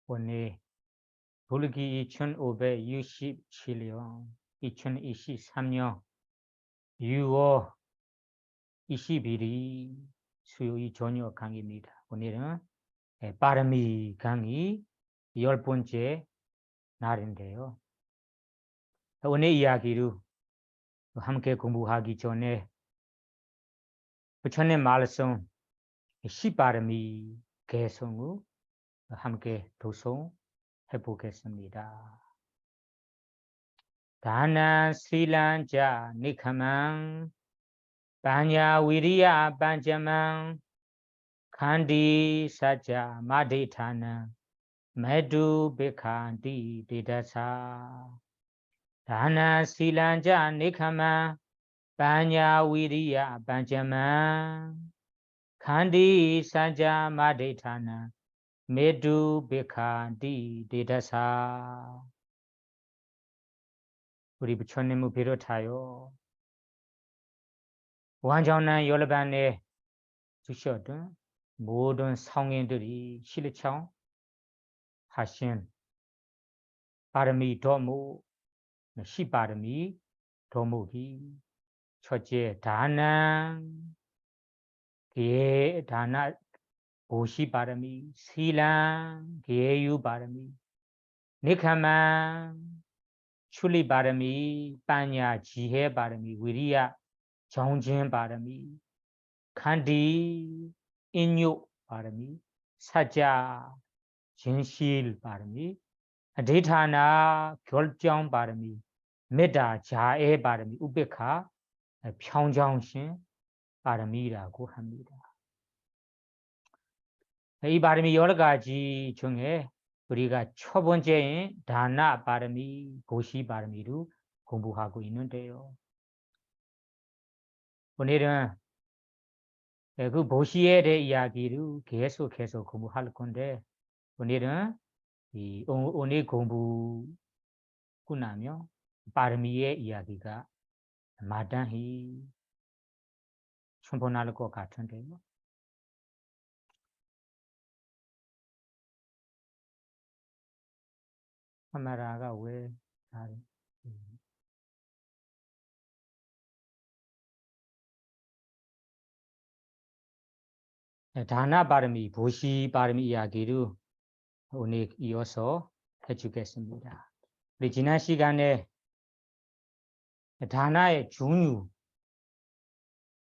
오늘 불기 2567년 2023년 6월 21일 수요일 저녁 강의입니다. 오늘은 빠르미 강의 10번째 날인데요. 오늘 이야기를 함께 공부하기 전에 부처님 말씀 시바르미 개성을 함께 도송해 보겠습니다. 다나 스리란자 니카망 바냐 위리야 반자망 칸디 사자 마데타나 메두 베칸디 데다사 다나 스리란자 니카망 바냐 위리야 반자망 칸디 사자 마데타나 메두 베칸디 데다사 우리 부처님을 비롯하여 완전한 열반에 주셨던 모든 성인들이 실천 하신 바르미 도무 시바르미 도무기 첫째 다나 게 다나 보시 바르미 실랑 게유 바르미 니카만 출리 바르미 빠냐 지혜 바르미 위리야 정진 바르미 칸디 인요 바르미 사자 진실 바르미 데타나 결정 바르미 메다 자애 바르미 우베카 평정신 바르미라고 합니다. 이 바르미 여러 가지 중에 우리가 첫 번째인 다나 바르미, 보시 바르미로 공부하고 있는데요. 오늘은 그 보시에 대해 이야기를 계속해서 공부할 건데 오늘은 오늘 공부 끝나면 바르미의 이야기가 마땅히 충분할 것 같은데요. 카메라가 왜 다나 바르미, 보시 바르미 이야기를 오늘 이어서 해주겠습니다. 우리 지난 시간에 다나의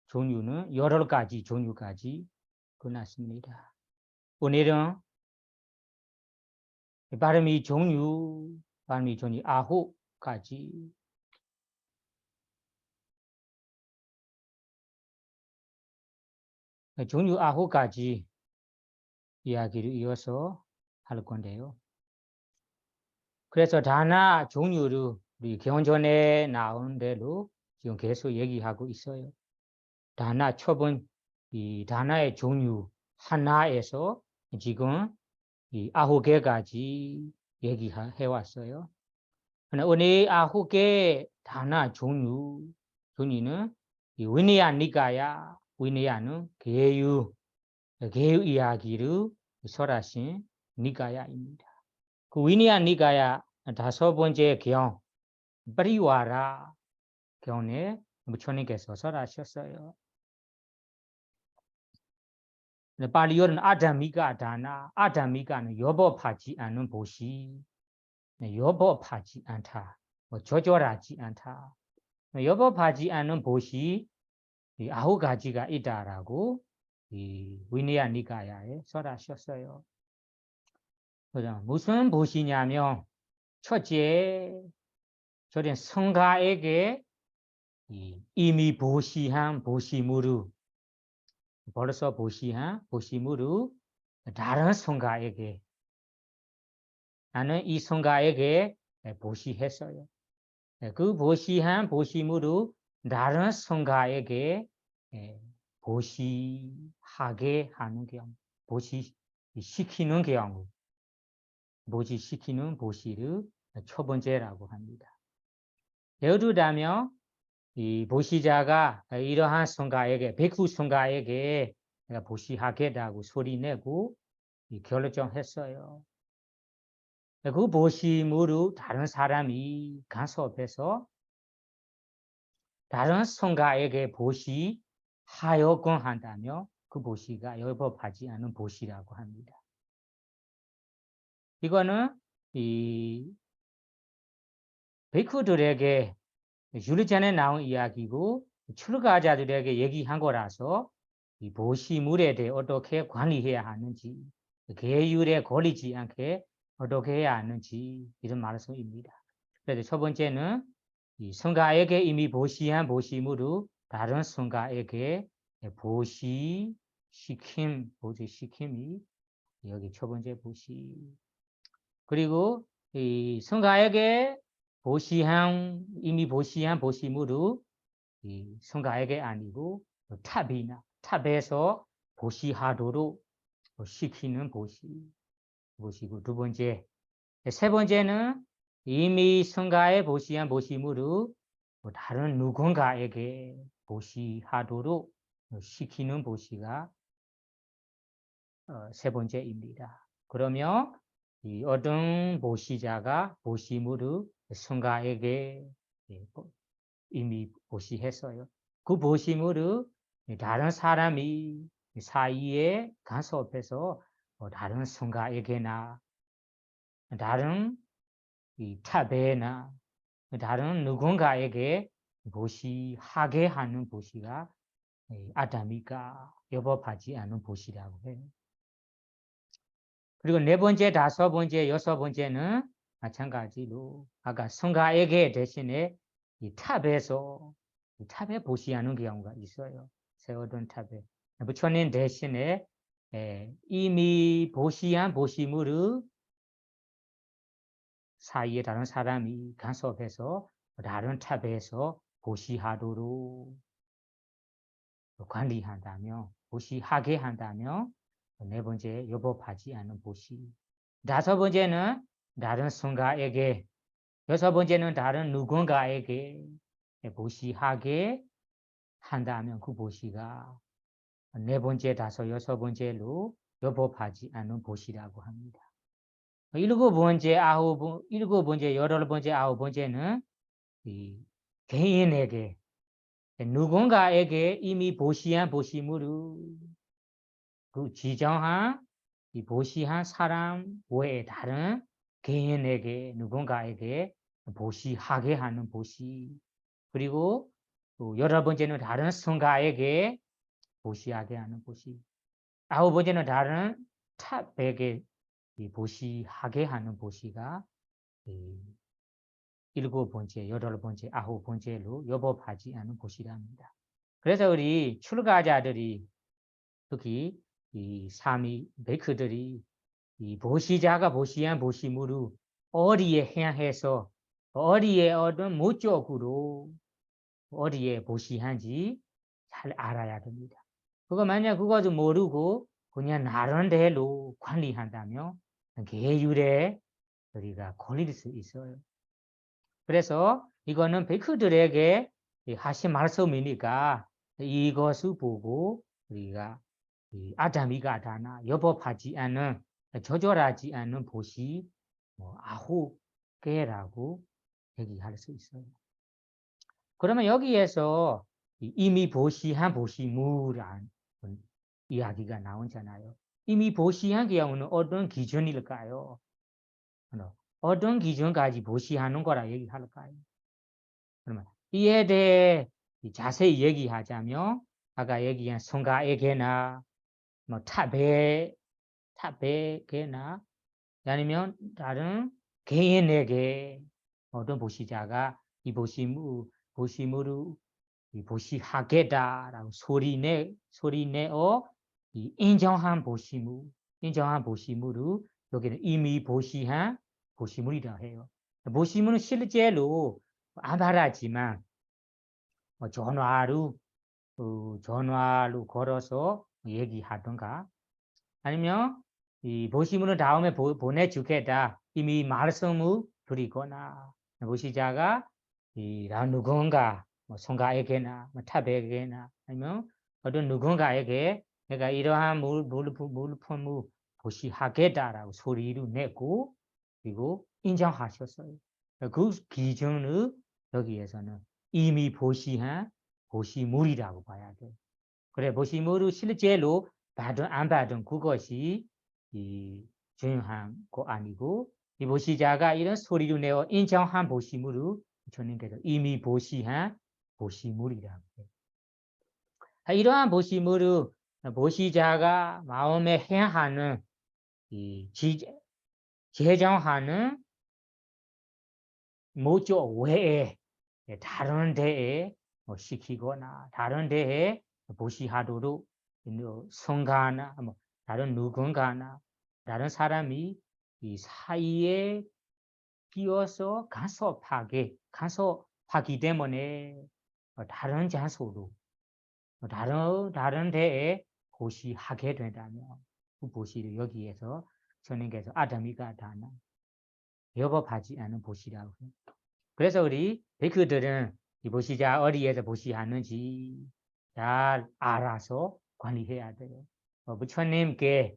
종류는 여러 가지 종류까지 끝났습니다. 오늘은 바르미 종류 9가지 종류 9가지 이야기를 이어서 할 건데요. 그래서 다나 종류를 우리 경전에 나온 대로 지금 계속 얘기하고 있어요. 다나 처분 이 다나의 종류 하나에서 지금 이 9개까지 얘기해 왔어요. 오늘 9개 다나 종류는 이 위니야 니가야 위니야는 개유 이야기를 설하신 니가야입니다. 그 위니야 니가야 5번째 경 브리와라 경에 부처님께서 설하셨어요. 발리어는 아담미가 다나 아담미가는 여법하지 않는 보시 여법하지 않다 조절하지 않다 여법하지 않는 보시 9가지가 있다라고 이 위니야 니가야에 설하셨어요. 무슨 보시냐면 첫째 저는 성가에게 이미 보시한 보시무루 벌써 보시한 보시무루 다른 성가에게 나는 이 성가에게 보시했어요. 그 보시한 보시무루 다른 성가에게 보시하게 하는 경우 보시시키는 경우 보시시키는 보시를 첫 번째라고 합니다. 예를 들자면 이 보시자가 이러한 성가에게 백후 성가에게 내가 보시하겠다고 소리 내고 결정했어요. 그 보시무로 다른 사람이 간섭해서 다른 성가에게 보시하여건 한다며 그 보시가 여법하지 않은 보시라고 합니다. 이거는 이 베이크들에게 유리전에 나온 이야기고 출가자들에게 얘기한 거라서 이 보시물에 대해 어떻게 관리해야 하는지 계율에 걸리지 않게 어떻게 해야 하는지 이런 말씀입니다. 그래서 첫 번째는 이 성가에게 이미 보시한 보시물을 다른 성가에게 보시시킴이 여기 첫 번째 보시. 그리고 이 성가에게 이미 보시한 보시물을 이 성가에게 아니고 탑에서 보시하도록 시키는 보시고 두 번째, 세 번째는 이미 성가에 보시한 보시물을 다른 누군가에게 보시하도록 시키는 보시가 세 번째입니다. 그러면 이 어떤 보시자가 보시물을 성가에게 이미 보시했어요. 그 보시물을 다른 사람이 사이에 간섭해서 다른 성가에게나 다른 이 탑에나 다른 누군가에게 보시하게 하는 보시가 아담이가 여법하지 않은 보시라고 해요. 그리고 네 번째, 다섯 번째, 여섯 번째는 마찬가지로 아까 성가에게 대신에 이 탑에 보시하는 경우가 있어요. 세워둔 탑에 부처님 대신에 이미 보시한 보시물을 사이에 다른 사람이 간섭해서 다른 탑에서 보시하도록 관리한다며 보시하게 한다며 네 번째 여법하지 않은 보시. 다섯 번째는 다른 성가에게, 여섯 번째는 다른 누군가에게 보시하게 한다면 그 보시가 네 번째, 다섯, 여섯 번째로 여법하지 않은 보시라고 합니다. 일곱 번째, 여덟 번째, 아홉 번째는 이 개인에게 누군가에게 이미 보시한 보시물을 그 지정한 이 보시한 사람 외에 다른 개인에게 누군가에게 보시하게 하는 보시. 그리고 또 여덟 번째는 다른 성가에게 보시하게 하는 보시. 아홉 번째는 다른 탑에게 보시하게 하는 보시가 일곱 번째, 여덟 번째, 아홉 번째로 여법하지 않은 보시랍니다. 그래서 우리 출가자들이 특히 이 사미 베이크들이 이 보시자가 보시한 보시물을 어디에 향해서 어디에 어떤 목적으로 어디에 보시한지 잘 알아야 됩니다. 만약 그것도 모르고 그냥 나름대로 관리한다면 계율에 우리가 걸릴 수 있어요. 그래서 이거는 베이크들에게 하신 말씀이니까 이것을 보고 우리가 아담이가 다나 여법하지 않은 조절하지 않은 보시 아홉 개라고 얘기할 수 있어요. 그러면 여기에서 이미 보시한 보시무란 이야기가 나오잖아요. 이미 보시한 경우는 어떤 기준일까요? 어떤 기준까지 보시하는 거라 얘기할까요? 그러면 이에 대해 자세히 얘기하자면 아까 얘기한 성가에게나 뭐 탑에게나 아니면 다른 개인에게 어떤 보시자가 이 보시물을 보시하겠다라고 소리내어 인정한 보시물을 여기는 이미 보시한 보시물이라 해요. 보시물은 실제로 안 말하지만 전화로 걸어서 얘기하던가 아니면 이 보시물을 다음에 보내주겠다 이미 말씀을 드리거나 보시자가 누군가 성가에게나 탑에게나 아니면 어떤 누군가에게 내가 이러한 물품을 보시하겠다라고 소리를 내고 그리고 인정하셨어요. 그 기준을 여기에서는 이미 보시한 보시물이라고 봐야 돼요. 그래 보시물을 실제로 받은 안 받은 그것이 중요한 거 아니고 이 보시자가 이런 소리를 내어 인정한 보시물을 부처님께서 이미 보시한 보시물이라고 해요. 이러한 보시물을 보시자가 마음에 행하는 제정하는 목적 외에 다른 데에 시키거나 다른 데에 보시하도록 성가나 다른 누군가나 다른 사람이 이 사이에 끼어서 간섭하기 때문에 다른 장소로 다른 데에 보시하게 된다면 그 보시를 여기에서 선생님께서 아담이가 다나 여법하지 않은 보시라고 해요. 그래서 우리 베이크들은 이 보시자 어디에서 보시하는지 잘 알아서 관리해야 돼요. 부처님께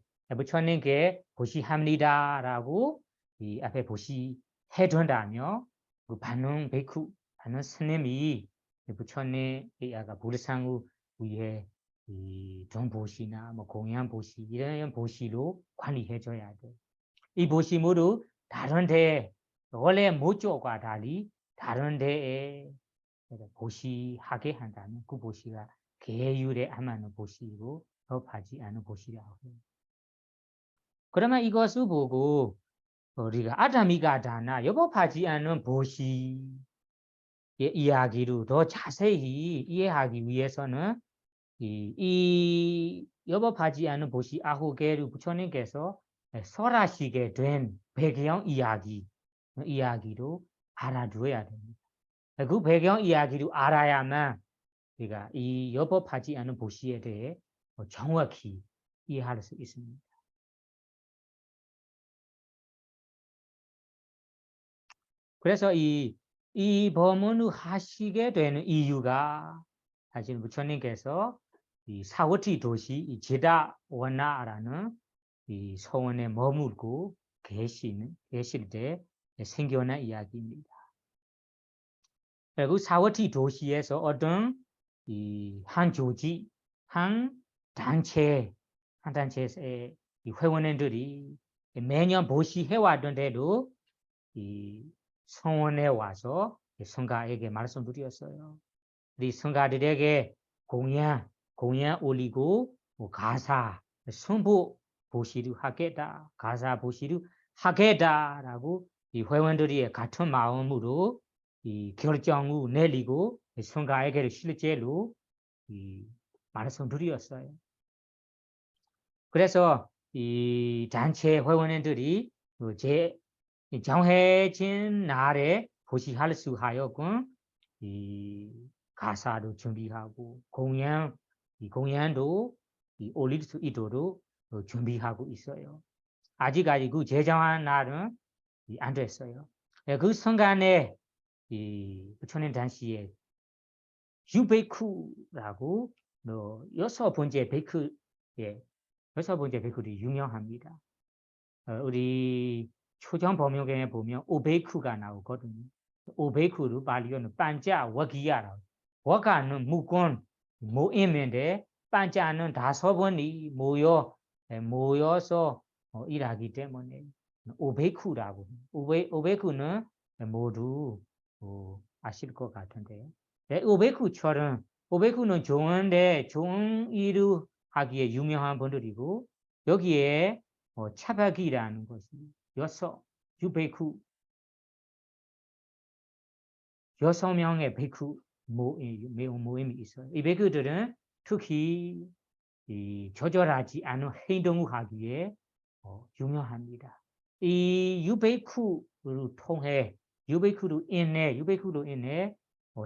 보시합니다라고 이 앞에 보시해 준다며 그 반응 베이크 반응 스님이 부처님의 아까 부르상우 위에 이 정보시나 공양 보시 이런 보시로 관리해 줘야 돼. 이 보시물을 다른 데 원래 목적과 달리 다른 데에 보시하게 한다면 그 보시가 계율에 안 맞는 보시고 hợp 하지 않은 보시라고 해요. 그러면 이것을 보고 우리가 아담이가 다나 여법하지 않은 보시의 이야기를 더 자세히 이해하기 위해서는 이 여법하지 않은 보시 아홉 개를 부처님께서 설하시게 된 배경 이야기로 알아두어야 됩니다. 그 배경 이야기를 알아야만 우리가 이 여법하지 않은 보시에 대해 정확히 이해할 수 있습니다. 그래서 이 법문을 하시게 되는 이유가 사실 부처님께서 이 사워티 도시 이 제다원나라는 이 서원에 머물고 계실 때 생겨난 이야기입니다. 그 사워티 도시에서 어떤 한 조직, 한 단체의 이 회원들이 매년 보시해왔던 대로 이 성원에 와서 성가에게 말씀드렸어요. 우리 성가들에게 공양 올리고 가사 선부 보시를 하겠다, 가사 보시를 하겠다라고 이 회원들이 같은 마음으로 이 결정을 내리고 성가에게 실제로 말씀드렸어요. 그래서 이 단체 회원들이 정해진 날에 보시할 수 하여금 이 가사도 준비하고 공연도 올릴 수 있도록 준비하고 있어요. 아직까지 그 제정한 날은 안 됐어요. 그 순간에 부처님 당시에 유베이크라고 여섯 번째 베이크들이 유명합니다. 우리 초정 법명에 보면 오베이크가 나오거든요. 오베이크를 발리어는 반자 와기야라고. 와가는 무건 모임인데 반자는 5번이 모여서 일하기 때문에 오베이크라고. 오베이크는 모두 아실 것 같은데요. 오베이크처럼 오베이크는 좋은 일을 하기에 유명한 분들이고 여기에 차박이라는 것이 여섯 명의 베이크 모임이 있어요. 이 베이크들은 특히 조절하지 않은 행동을 하기에 유명합니다. 이 유베이크로 인해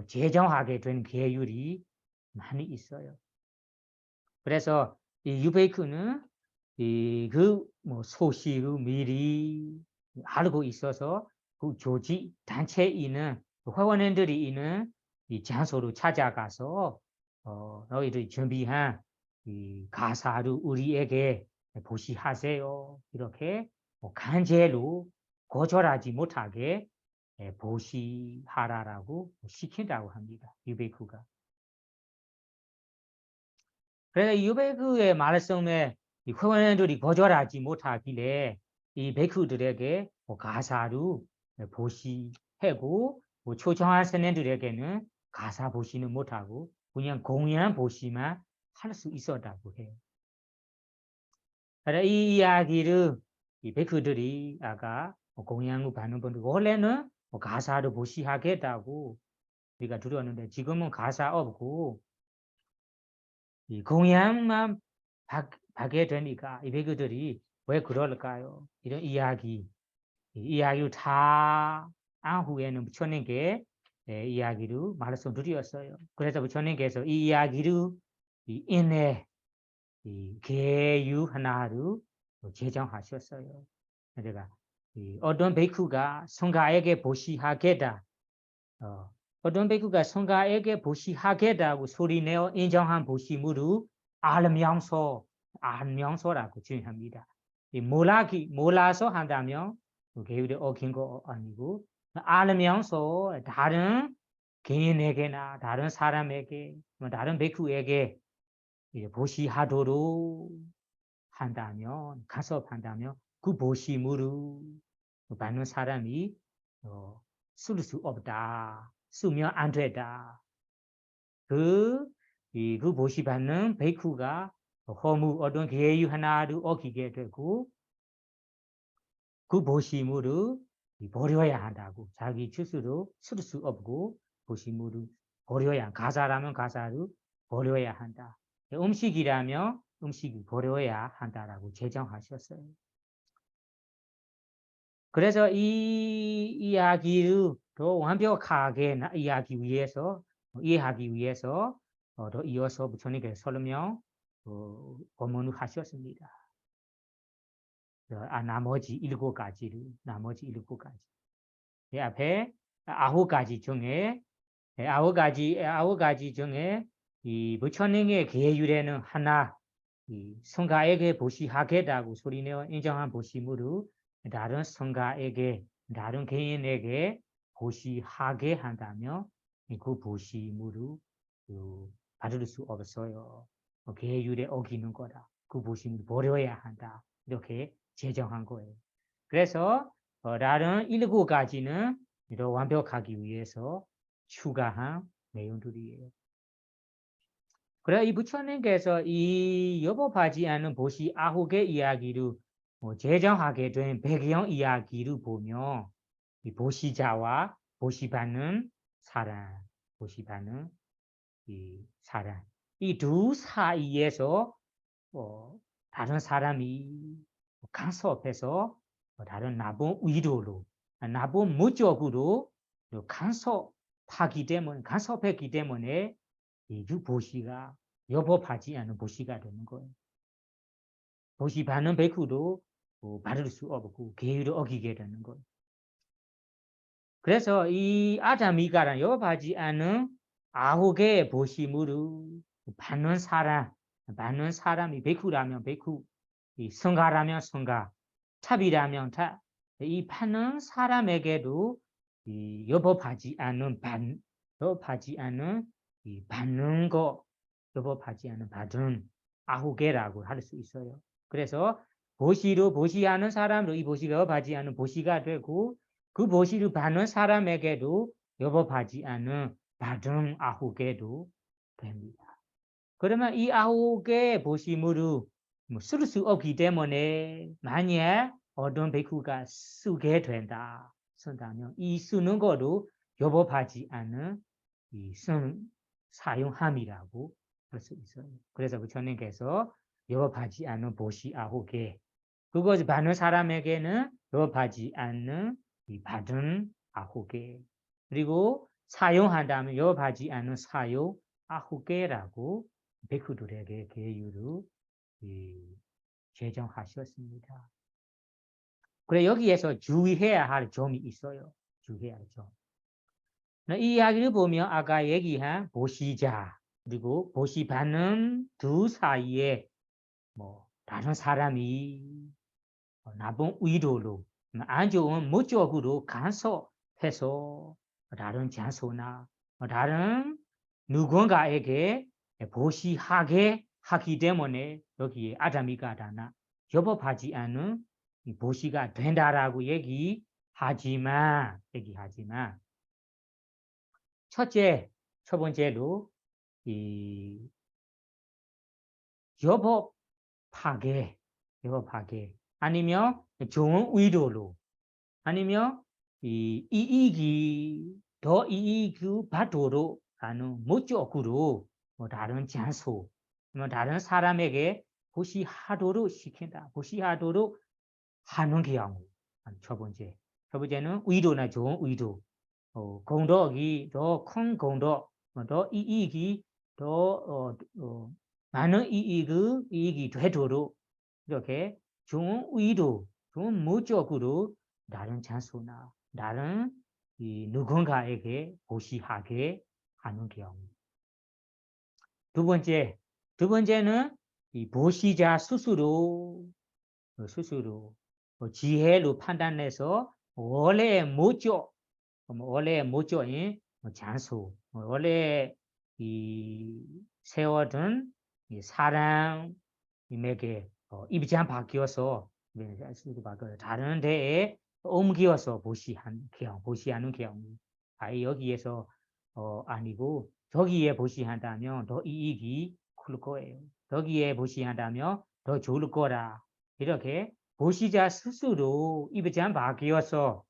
제정하게 된 계율이 많이 있어요. 그래서 이 유베이크는 소식을 미리 알고 있어서 그 조직 단체에 있는 회원들이 있는 이 장소로 찾아가서 너희들이 준비한 이 가사를 우리에게 보시하세요. 이렇게 강제로 거절하지 못하게 보시하라라고 시킨다고 합니다. 유베이쿠가. 그래서 이 유베이쿠의 말씀에 이 회원들이 거절하지 못하길래 이 베이쿠들에게 가사로 보시하고 초청한 스님들에게는 가사 보시는 못하고 그냥 공연 보시만 할 수 있었다고 해요. 그래서 이 이야기를 이 베이쿠들이 아까 공양을 받는 분들 원래는 가사를 보시하겠다고 우리가 들었는데 지금은 가사 없고 이 공양만 받게 되니까 이 베이쿠들이 왜 그럴까요? 이런 이야기를 다 한 후에는 부처님께 이야기를 말씀드렸어요. 그래서 부처님께서 이 이야기를 이 인내 이 계유 하나를 제정하셨어요. 제가 어떤 베이쿠가 성가에게 보시하겠다. 어떤 베이쿠가 성가에게 보시하겠다고 소리내어 인정한 보시물을 알명소라고 정의합니다. 몰라서 한다면 계율에 어긴 거 아니고 알면서 다른 개인에게나 다른 사람에게 다른 베이쿠에게 보시하도록 한다면 간섭한다면 그 보시물을 받는 사람이 쓸 수 없다. 쓰면 안 되다. 그 보시받는 베이쿠가 허무 어떤 계유 하나를 어기게 되고 그 보시물을 버려야 한다고. 자기 스스로 쓸 수 없고 보시물을 버려야 가사라면 가사를 버려야 한다. 음식이라면 음식을 버려야 한다라고 제정하셨어요. 그래서 이 이야기를 더 완벽하게 이해하기 위해서 더 이어서 부처님께서 설명 법문을 하셨습니다. 나머지 7가지를 이 앞에 9가지 중에 이 부처님의 계율에는 하나 이 성가에게 보시하겠다고 소리내어 인정한 보시물을 다른 성가에게 다른 개인에게 보시하게 한다면 그 보시물을 받을 수 없어요. 계율에 어기는 거다. 그 보시물을 버려야 한다. 이렇게 제정한 거예요. 그래서 다른 7가지는 더 완벽하기 위해서 추가한 내용들이에요. 그래 이 부처님께서 이 여법하지 않은 보시 9개 이야기를 제정하게 된 배경 이야기를 보면 이 보시자와 보시받는 사람, 이 두 사이에서 다른 사람이 간섭해서 다른 나쁜 의도로 나쁜 목적으로 간섭했기 때문에 이 보시가 여법하지 않은 보시가 되는 거예요. 보시 받는 베이쿠도 받을 수 없고 계율을 어기게 되는 거예요. 그래서 이 아자미가란 여법하지 않은 9개의 보시물을 받는 사람이 베이쿠라면 베이쿠, 이 성가라면 성가, 탑이라면 탑, 이 받는 사람에게도 이 여법하지 않은 이 받는 거 여법하지 않은 받은 9개라고 할 수 있어요. 그래서 보시하는 사람도 이 보시가 여법하지 않은 보시가 되고 그 보시를 받는 사람에게도 여법하지 않은 받은 9개도 됩니다. 그러면 이 9개 보시물을 쓸 수 없기 때문에 만약 어떤 베이쿠가 쓰게 쓴다면 이 쓰는 거도 여법하지 않은 이 사용함이라고 할 수 있어요. 그래서 부처님께서 여법하지 않은 보시 9개 그것을 받는 사람에게는 여법하지 않는 이 받은 9개 그리고 사용한다면 여법하지 않은 사용 9개라고 베이쿠들에게 계율을 제정하셨습니다. 그래 여기에서 주의해야 할 점이 있어요. 주의해야 할 점. 이 이야기를 보면 아까 얘기한 보시자 그리고 보시받는 두 사이에 다른 사람이 나쁜 의도로 안 좋은 목적으로 간섭해서 다른 장소나 다른 누군가에게 보시하게 하기 때문에 여기에 아담이가 다나 여법하지 않은 이 보시가 된다라고 얘기하지만 첫 번째로 이 여법 파괴 아니면 좋은 의도로 아니면 이 이익이 더 이익을 받도록 하는 목적으로 다른 장소, 다른 사람에게 보시하도록 시킨다. 보시하도록 하는 경우. 첫 번째는 의도나 좋은 의도. 공덕이 더 큰 공덕, 더 이익이 더 많은 이익이 되도록 이렇게 좋은 의도, 좋은 목적으로 다른 장소나 다른 이 누군가에게 보시하게 하는 경우. 두 번째는 이 보시자 스스로 지혜로 판단해서 원래 목적인 장소, 원래 이 세워둔 이 사람에게 입장 바뀌어서 다른 데에 옮겨서 보시하는 경우. 여기에서 아니고 저기에 보시한다면 더 이익이 클 거예요. 여기에 보시한다면 더 좋을 거라. 이렇게 보시자 스스로 입장 바뀌어서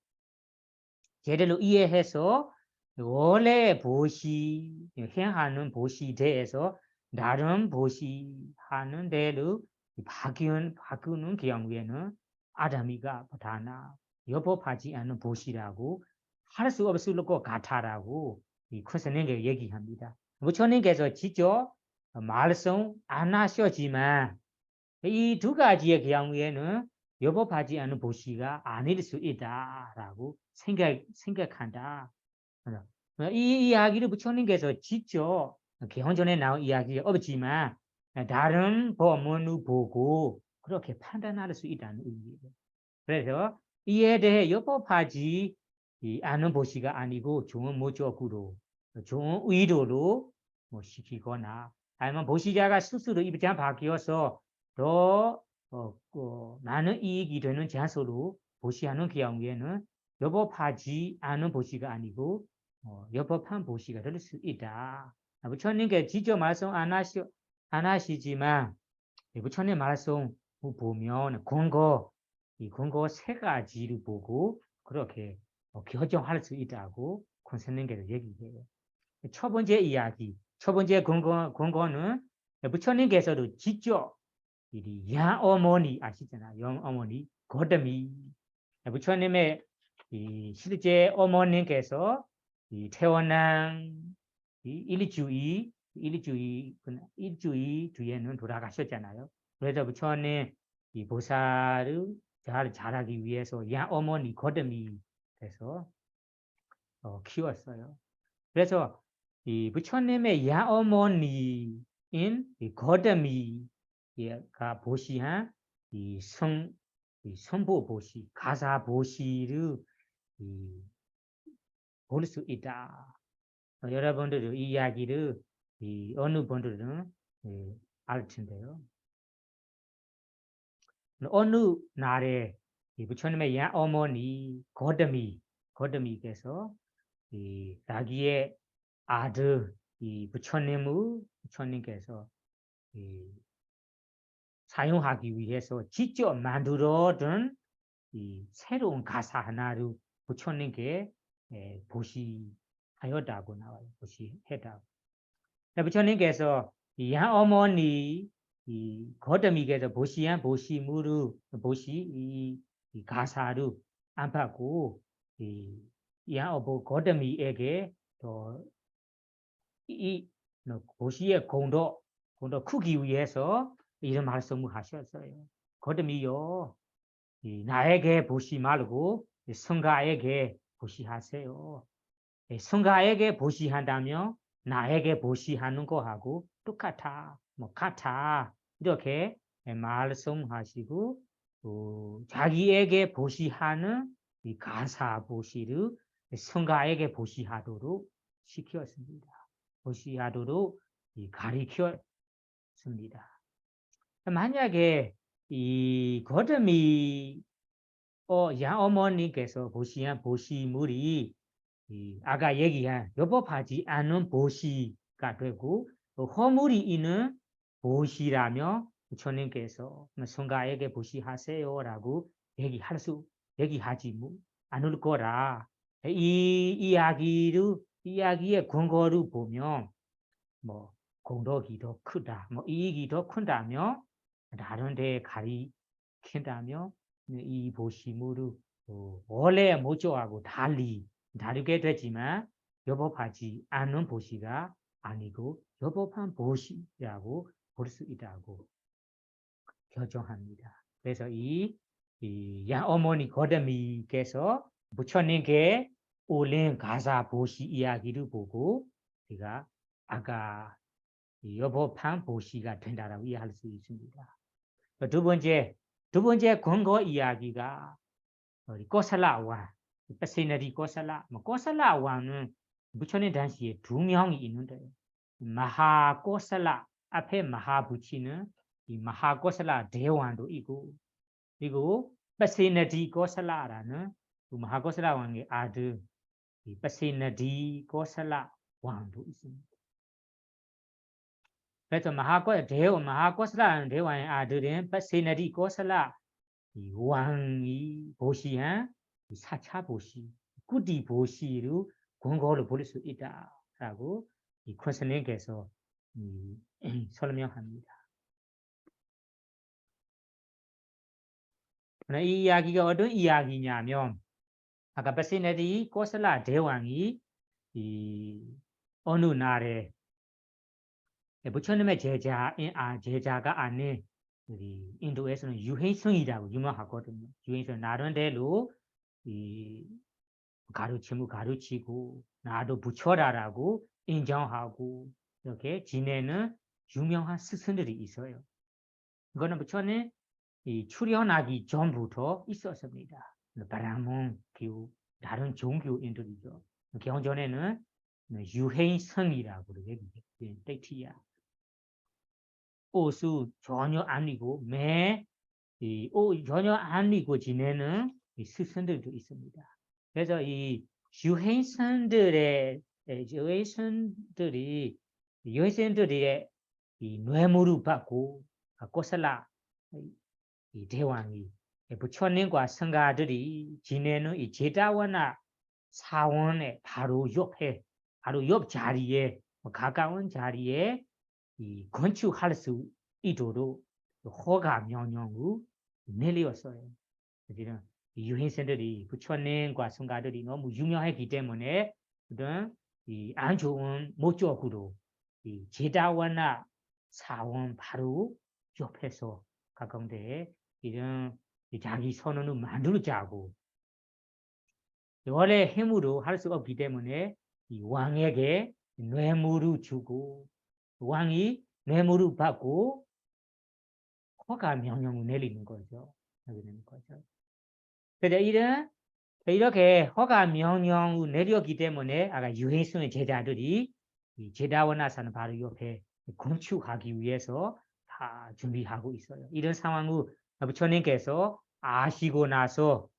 제대로 이해해서 원래 행하는 보시에 대해서 다른 보시하는 대로 바꾸는 경우에는 아담이가 다나 여법하지 않는 보시라고 할 수 없을 것 같아라고 이 권사님께 얘기합니다. 부처님께서 직접 말씀 안 하셨지만 이 두 가지의 경우에는 여법하지 않은 보시가 아닐 수 있다라고 생각한다. 이 이야기를 부처님께서 직접 개헌전에 나온 이야기 없지만 다른 법문을 보고 그렇게 판단할 수 있다는 의미예요. 그래서 이에 대해 여법하지 않은 보시가 아니고 좋은 목적으로 좋은 의도로 시키거나 아니면 보시자가 스스로 입장 바뀌어서 더 많은 이익이 되는 장소로 보시하는 경우에는 여법하지 않은 보시가 아니고 여법한 보시가 될 수 있다. 부처님께 직접 말씀 안 하시지만 부처님 말씀 보면 이 근거 세 가지를 보고 그렇게 결정할 수 있다고 권사님께서 얘기해요. 첫 번째 근거는 부처님께서도 직접 양어머니 아시잖아요. 양어머니 고드미 부처님의 실제 어머님께서 태어난 일주일 뒤에는 돌아가셨잖아요. 그래서 부처님 이 보살을 잘하기 위해서 양어머니 고드미 돼서 키웠어요. 그래서 이 부처님의 양어머니인 고드미가 보시한 이 선보 보시, 가사 보시를 볼 수 있다. 여러분들 이 이야기를 어느 분들은 알 텐데요. 어느 날에 부처님의 양어머니 고드미께서 자기의 아들 부처님께서 사용하기 위해서 직접 만들어둔 새로운 가사 하나를 부처님께 보시하였다고 나와요. 보시했다고. 부처님께서 양어머니 고드미께서 보시한 보시물을 이 가사를 안 받고 양어보 고드미에게 이 보시의 공도 크기 위해서 이런 말씀을 하셨어요. 고드미요, 나에게 보시 말고 성가에게 보시하세요. 성가에게 보시한다면 나에게 보시하는 거하고 똑같아. 같아. 이렇게 말씀하시고 자기에게 보시하는 이 가사 보시를 성가에게 보시하도록 시켰습니다. 보시하도록 가르쳤습니다. 만약에 이 거듭이 양어머니께서 보시한 보시물이 아까 얘기한 여법하지 않은 보시가 되고 허물이 있는 보시라며 부처님께서 성가에게 보시하세요라고 얘기하지 않을 거라. 이 이야기의 근거를 보면 뭐 공덕이 더 크다, 뭐 이익이 더 큰다며 다른 데 가리킨다며 이 보시물을 원래 모조하고 다르게 되지만 여법하지 않은 보시가 아니고 여법한 보시라고 볼 수 있다고 결정합니다. 그래서 이 양어머니 거듭이께서 부처님께 올린 가사 보시 이야기를 보고 우리가 아까 여법한 보시가 된다라고 이해할 수 있습니다. 두 번째 근거 이야기가 고살라왕, 파세나리 고살라왕은 부처님 당시에 두 명이 있는데 마하 고살라 앞에 마하 부치는 이 마하 고살라 대왕도 있고 그리고 파세나디 고살라라는 마하 고살라 왕의 아들 이 파세나디 고살라 왕도 있습니다. 그래서 마하 고살라라는 대왕의 아들은 파세나디 고살라 이 왕이 보시한 사차 보시, 꾸디 보시로 근거를 볼 수 있다라고 이 권스님께서 설명합니다. 이 이야기가 어떤 이야기냐면 아까 파세나디 고살라 대왕이 어느 날에 부처님의 제자가 아닌 우리 인도에서는 유해성이라고 유명하거든요. 유해성 나름대로 가르치고 나도 부처라라고 인정하고 이렇게 지내는 유명한 스승들이 있어요. 이거는 부처님 출연하기 전부터 있었습니다. 바라몬 교우 다른 종교인들이죠. 경전에는 유해성이라고 얘기해요. 떼티야. 오수 전혀 아니고 전혀 아니고 지내는 스승들도 있습니다. 그래서 이 유해선들의 이 뇌물을 받고 고살라 이 대왕이 부처님과 성가들이 지내는 이 제다원나 사원의 바로 옆 자리에 가까운 자리에 이 건축할 수 있도록 허가 명령을 내렸어요. 그래서 유행선들이 부처님과 성가들이 너무 유명했기 때문에 그런 안 좋은 목적으로 이 제다원나 사원 바로 옆에서 가까운 데에 이런 자기 선언을 만들자고 원래 힘으로 할 수 없기 때문에 이 왕에게 뇌물을 주고 왕이 뇌물을 받고 허가 명령을 내리는 거죠. 그래서 이렇게 허가 명령을 내렸기 때문에 아까 유해성의 제자들이 이 제다원나사는 바로 옆에 건축하기 위해서 다 준비하고 있어요. 이런 상황을 부처님께서 아시고 나서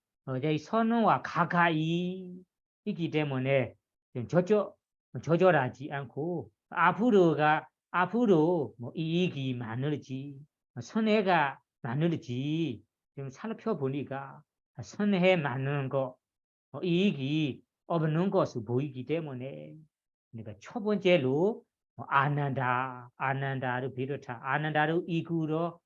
이 선언과 가까이 있기 때문에 조절하지 않고 앞으로 뭐 이익이 많을지 손해가 많을지 좀 살펴보니까 손해 많은 거 이익이 없는 것을 보이기 때문에 그러니까 첫 번째로 아난다를 비롯한 아난다를 이끌어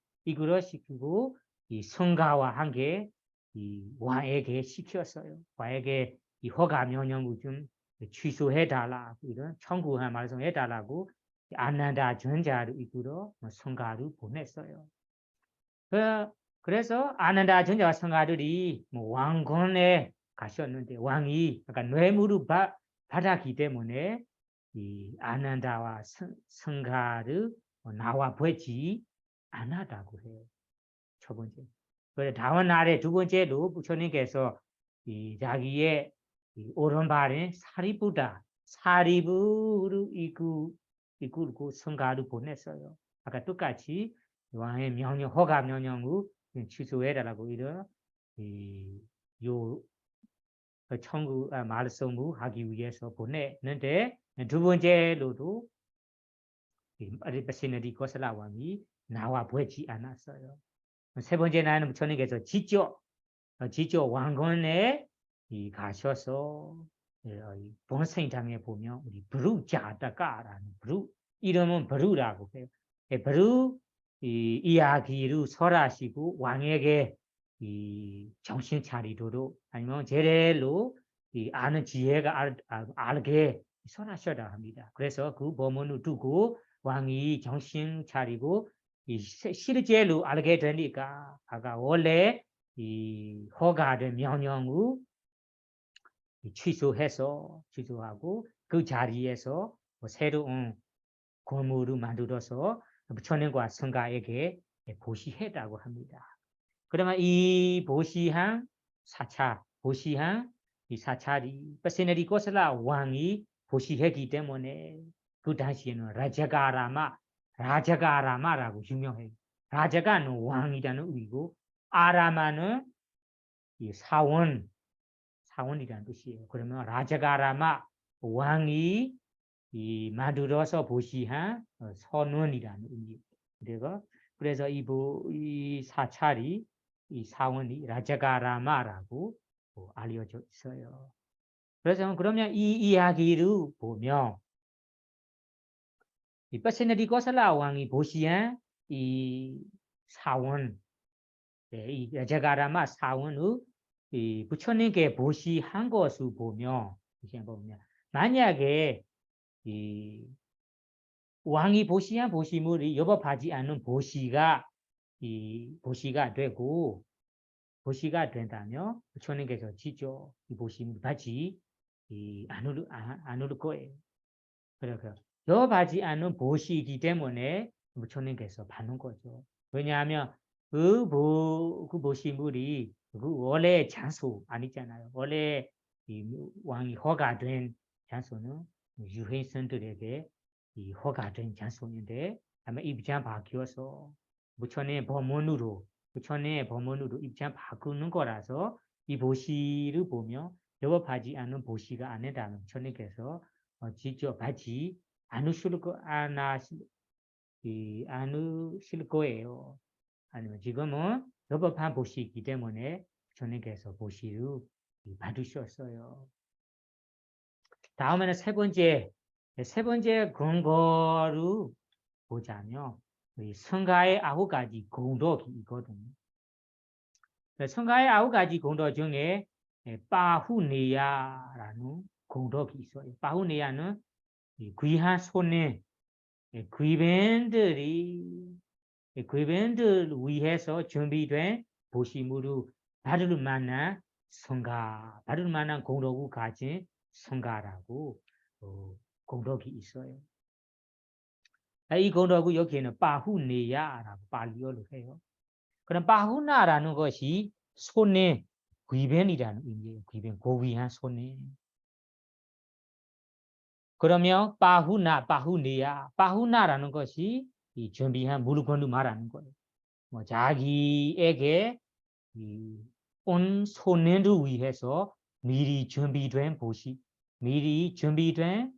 시키고 이 성가와 함께 이 왕에게 시켰어요. 왕에게 이 허가 명령을 좀 취소해달라 이런 청구한 말씀해달라고 아난다 전자를 이끌어 성가를 보냈어요. 그래서 아난다 전자 성가들이 왕궁에 가셨는데 왕이 약간 뇌물을 받았기 때문에 이 아난다와 성가를 나와 보지 않았다고 해요. 첫 번째. 그래 다음 날에 두 번째로 부처님께서 이 자기의 이 오른발에 사리부를 이끌고 성가를 보냈어요. 아까 똑같이 왕의 명령, 허가 명령을 취소해달라고 이런 요 청구 말씀을 하기 위해서 보냈는데 두 번째로도 아리바시네리 고슬라 왕이 나와 보지 않았어요. 세 번째 날은 부처님께서 직접 왕건에 가셔서 본생장에 보면 우리 브루자다가라는 브루 이름은 브루라고 해요. 브루 이야기를 설하시고 왕에게 정신 차리도록 아니면 제대로 아는 지혜가 알게 설하셔야 합니다. 그래서 그 법문을 두고 왕이 정신 차리고 실제로 알게 되니까 아까 원래 이 허가된 명령을 취소하고 그 자리에서 새로운 건물을 만들어서 부처님과 성가에게 보시했다고 합니다. 그러면 이 보시한 이 사찰이 퍼시너리 고슬라 왕이 보시했기 때문에 그 당시에는 라자가라마라고 유명해요. 라자가는 왕이라는 의미고 아라마는 이 사원이라는 뜻이에요. 그러면 라자가라마 왕이 만들어서 보시한 선원이라는 의미예요. 그래서 이 사찰이 이 사원이 라자가라마라고 알려져 있어요. 그래서 그러면 이 이야기를 보면 이 퍼시너리 고슬라 왕이 보시한 이 사원, 이 라자가라마 사원의 이 부처님께 보시한 것을 보면 만약에 이 왕이 보시한 보시물이 여법하지 않는 보시가 되고 보시가 된다면 부처님께서 직접 이 보시물 받지 않을 거예요. 그래서 여법하지 않는 보시이기 때문에 부처님께서 받는 거죠. 왜냐하면 그 보시물이 그 원래 장소 아니잖아요. 원래 이 왕이 허가된 장소는 유해선들에게 이 허가된 장소인데 아마 입장 바뀌어서 부처님의 법문으로 입장 바꾸는 거라서 이 보시를 보면 여법하지 않는 보시가 아니다면 부처님께서 직접 받지 않으실 거예요. 아니면 지금은 여법한 보시이기 때문에 부처님께서 보시를 받으셨어요. 다음에는 세 번째 근거를 보자면 성가의 9가지 공덕이 있거든요. 성가의 9가지 공덕 중에 빠후네야라는 공덕이 있어요. 빠후네야는 귀한 손에 귀변들을 위해서 준비된 보시물을 받을 만한 성가, 받을 만한 공덕을 가진 성가라고 공덕이 있어요. 이 공덕을 여기에는 빠후네야라고 발리어로 해요. 그럼 빠후나라는 것이 손에 귀변이라는 의미예요. 귀변, 고귀한 손에. 그러면 빠후나라는 것이 이 준비한 물건을 말하는 거예요. 뭐 자기에게 온 손해를 위해서 미리 준비된 미리 준비된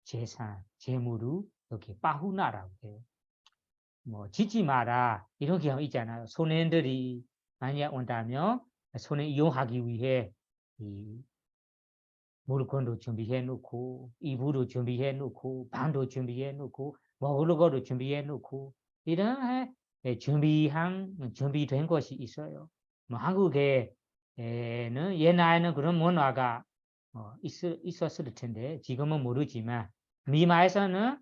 재산, 재물을 이렇게 빠후나라고 해요. 뭐 짓지 마라 이런 경우 있잖아요. 손해들이 만약 온다면 손해 이용하기 위해 물건도 준비해 놓고 이불도 준비해 놓고 방도 준비해 놓고 먹을 거도 준비해 놓고 이런 준비된 것이 있어요. 뭐 한국에는 옛날에는 그런 문화가 있었을 텐데 지금은 모르지만 미마에서는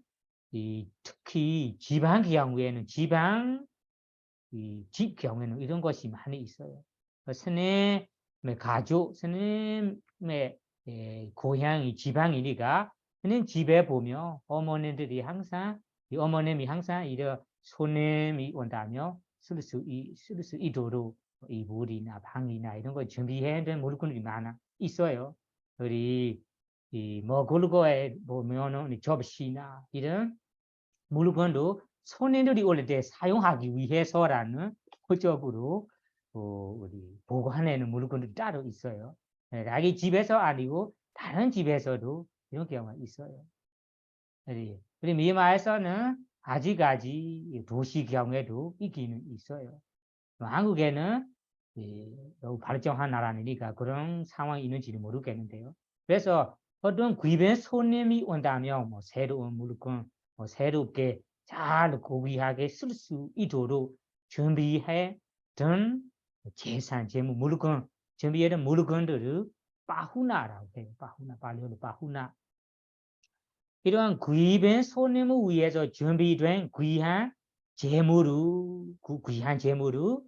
특히 지방 경우에는 집 경우에는 이런 것이 많이 있어요. 스님의 가족, 스님의 고향이 지방이니까 스님 집에 보면 어머님이 항상 이런 손님이 온다면 쓸 수 있도록 이 물이나 방이나 이런 거 준비해야 되는 물건들이 있어요. 우리 이 먹을거에 보면은 접시나 이런 물건도 손님들이 올 때 사용하기 위해서라는 목적으로 우리 보관하는 물건들이 따로 있어요. 자기 집에서 아니고 다른 집에서도 이런 경우가 있어요. 우리 미얀마에서는 아직까지 도시 경우에도 있기는 있어요. 한국에는 너무 발전한 나라니까 그런 상황이 있는지는 모르겠는데요. 그래서 어떤 귀빈 손님이 온다면 뭐 새로운 물건, 뭐 새롭게 잘 고귀하게 쓸 수 있도록 준비해 둔 재산, 재물, 물건, 준비해둔 물건들을 빠후나라고 해요. 빠후나, 발리어로 빠후나. 이러한 귀빈 손님을 위해서 준비된 귀한 재물을, 귀한 재물을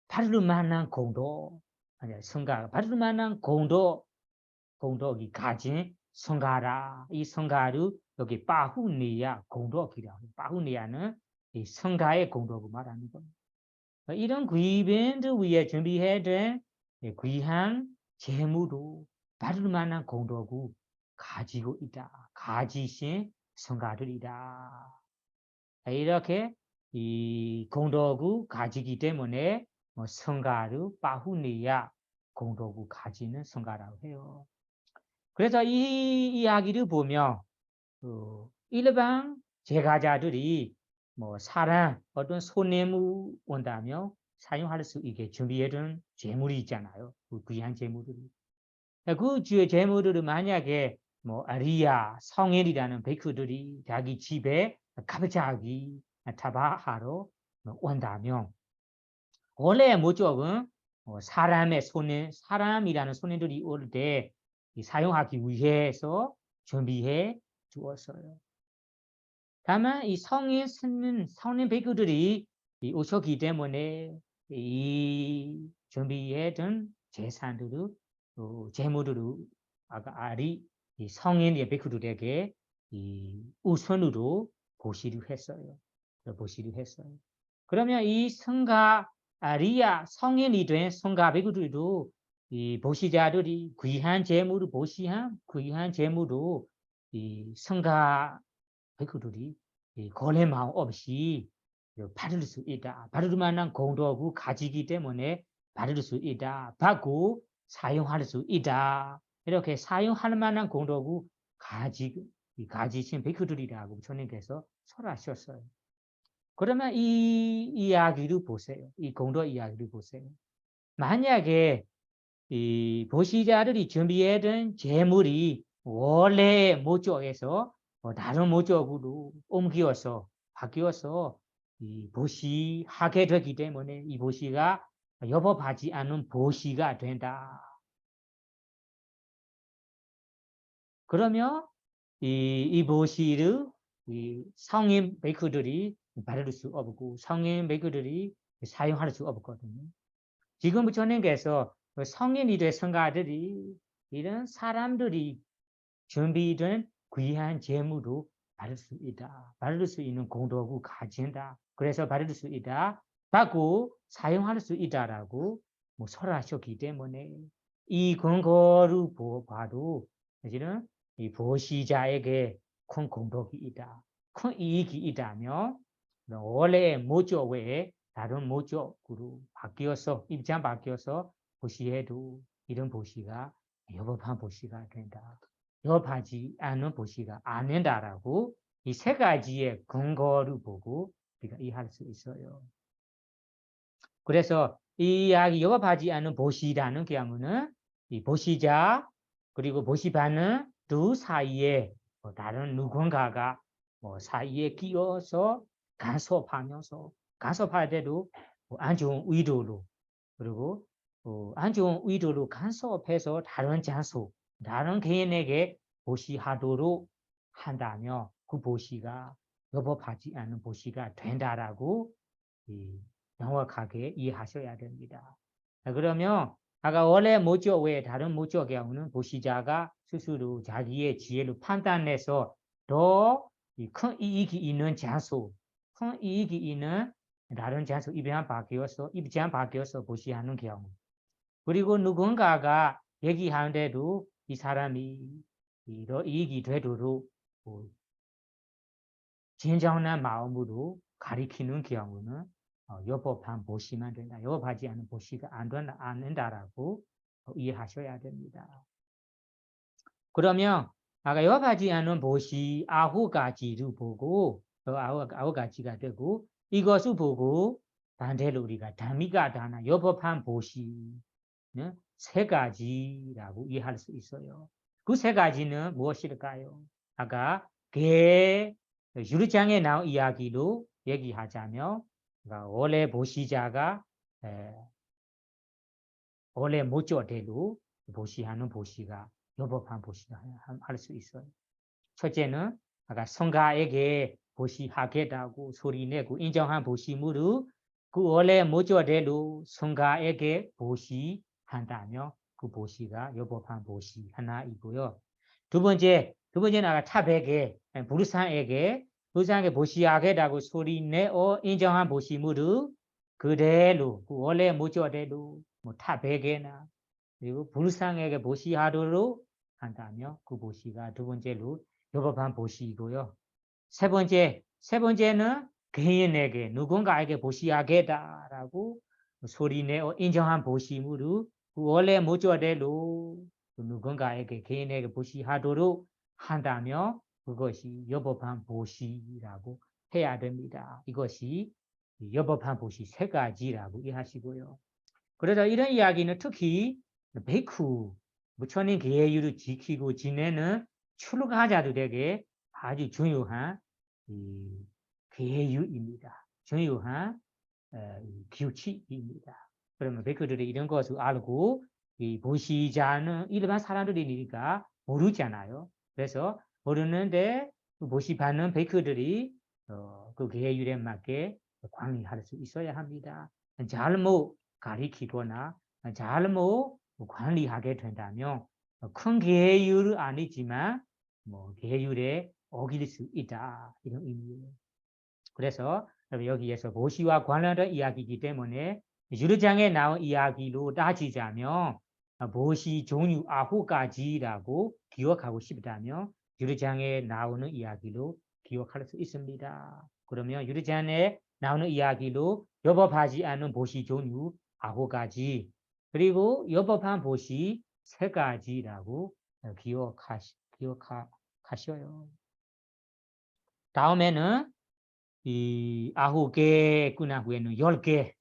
받을 만한 공도, 아니, 성가, 받을 만한 공덕이 가진 성가라. 이 성가를 여기 빠후니야 공덕이라고 해요. 빠후니야는 이 성가의 공덕을 말하는 겁니다. 이런 귀빈들 위해 준비해둔 귀한 재물도 받을 만한 공덕을 가지고 있다. 가지신 성가들이다. 이렇게 이 공덕을 가지기 때문에 성가를 빠후니야 공덕을 가지는 성가라고 해요. 그래서 이 이야기를 보면 일반 제가자들이 뭐 사람 어떤 손님이 온다며 사용할 수 있게 준비해둔 재물이 있잖아요. 그 귀한 재물들이. 그 재물들을 만약에 뭐 아리야 성인이라는 베이크들이 자기 집에 갑자기 타바하러 온다면 원래 목적은 사람이라는 손님들이 올 때 사용하기 위해서 준비해 주었어요. 다만 이 성인 베이크들이 오셨기 때문에 이 준비해둔 재산들을 재물들을 아까 이 성인의 베이크들에게 이 우선으로 보시를 했어요. 그러면 이 성가 아리야 성인이 된 성가 베이크들도 이 보시자들이 귀한 재물을 귀한 재물로 이 성가 베이크들이 거래 마음 없이 받을 수 있다. 받을 만한 공덕을 가지기 때문에 받을 수 있다. 받고 사용할 수 있다. 이렇게 사용할 만한 공덕을 가지신 베이크들이라고 주님께서 설하셨어요. 그러면 이 이야기를 보세요. 이 공덕 이야기를 보세요. 만약에 이 보시자들이 준비해둔 재물이 원래 목적에서 다른 목적으로 바뀌어서 이 보시하게 되기 때문에 이 보시가 여법하지 않은 보시가 된다. 그러면 이 보시를 이 성인 베이크들이 받을 수 없고 성인 베이크들이 사용할 수 없거든요. 지금 주님께서 성인이 된 성가들이 이런 사람들이 준비된 귀한 재물로 받을 수 있다. 받을 수 있는 공덕을 가진다. 그래서 받을 수 있다. 받고 사용할 수 있다라고 설하셨기 때문에 이 근거를 봐도 사실은 이 보시자에게 큰 공덕이 있다. 큰 이익이 있다며 원래 목적 외에 다른 목적으로 입장 바뀌어서 보시해도 이런 보시가 여법한 보시가 된다. 여법하지 않은 보시가 안 된다라고 이 세 가지의 근거를 보고 우리가 이해할 수 있어요. 그래서 이 이야기 여법하지 않은 보시라는 경우는 이 보시자 그리고 보시받는 두 사이에 다른 누군가가 사이에 끼어서 간섭할 때도 안 좋은 의도로 그리고 안 좋은 의도로 간섭해서 다른 개인에게 보시하도록 한다며 그 보시가 여법하지 않은 보시가 된다라고 명확하게 이해하셔야 됩니다. 그러면 아까 원래 목적 외에 다른 목적 경우는 보시자가 스스로 자기의 지혜로 판단해서 더 큰 이익이 있는 큰 이익이 있는 다른 장소 입장 바뀌어서 보시하는 경우. 그리고 누군가가 얘기하는데도 이 사람이 이익이 되도록 진정한 마음으로 가리키는 경우는 여법한 보시만 된다. 여법하지 않은 보시가 안 된다라고 이해하셔야 됩니다. 그러면 아까 여법하지 않은 보시 아홉 가지를 보고 아홉 가지가 되고 이것을 보고 반대로 우리가 담미가 다나 여법한 보시 세 가지라고 이해할 수 있어요. 그 세 가지는 무엇일까요? 아까 유리장에 나온 이야기로 얘기하자면 원래 보시자가 원래 모조대로 보시하는 보시가 여법한 보시가 할 수 있어요. 첫째는 아까 성가에게 보시하겠다고 소리내고 인정한 보시물을 그 원래 모조대로 성가에게 보시한다며 그 보시가 여법한 보시 하나이고요. 두 번째는 아까 탑에게 부르상에게 보시하겠다고 소리내어 인정한 보시물을 그대로 그 원래 모조대로 뭐 탑에게나 그리고 불상에게 보시하도록 한다며 그 보시가 두 번째로 여법한 보시이고요. 세 번째는 개인에게 누군가에게 보시하겠다라고 소리내어 인정한 보시물을 원래 모조대로 누군가에게 개인에게 보시하도록 한다며 그것이 여법한 보시라고 해야 됩니다. 이것이 여법한 보시 세 가지라고 이해하시고요. 그래서 이런 이야기는 특히 베이크 부처님 계율을 지키고 지내는 출가자들에게 아주 중요한 계율입니다. 중요한 규칙입니다. 그러면 베이크들이 이런 것을 알고 이 보시자는 일반 사람들이니까 모르잖아요. 그래서 모르는데 보시받는 베이크들이 그 계율에 맞게 관리할 수 있어야 합니다. 잘못 가리키거나 잘못 관리하게 된다면 큰 계율은 아니지만 계율에 어길 수 있다 이런 의미예요. 그래서 여기에서 보시와 관련된 이야기이기 때문에 유르장에 나온 이야기로 따지자면 보시 종류 아홉 가지라고 기억하고 싶다면 유르장에 나오는 이야기로 기억할 수 있습니다. 그러면 유르장에 나오는 이야기로 여법하지 않은 보시 종류 아홉 가지 그리고 여법한 보시 세 가지라고 기억하셔요. 다음에는 이 아홉 개 끝난 후에는 10개.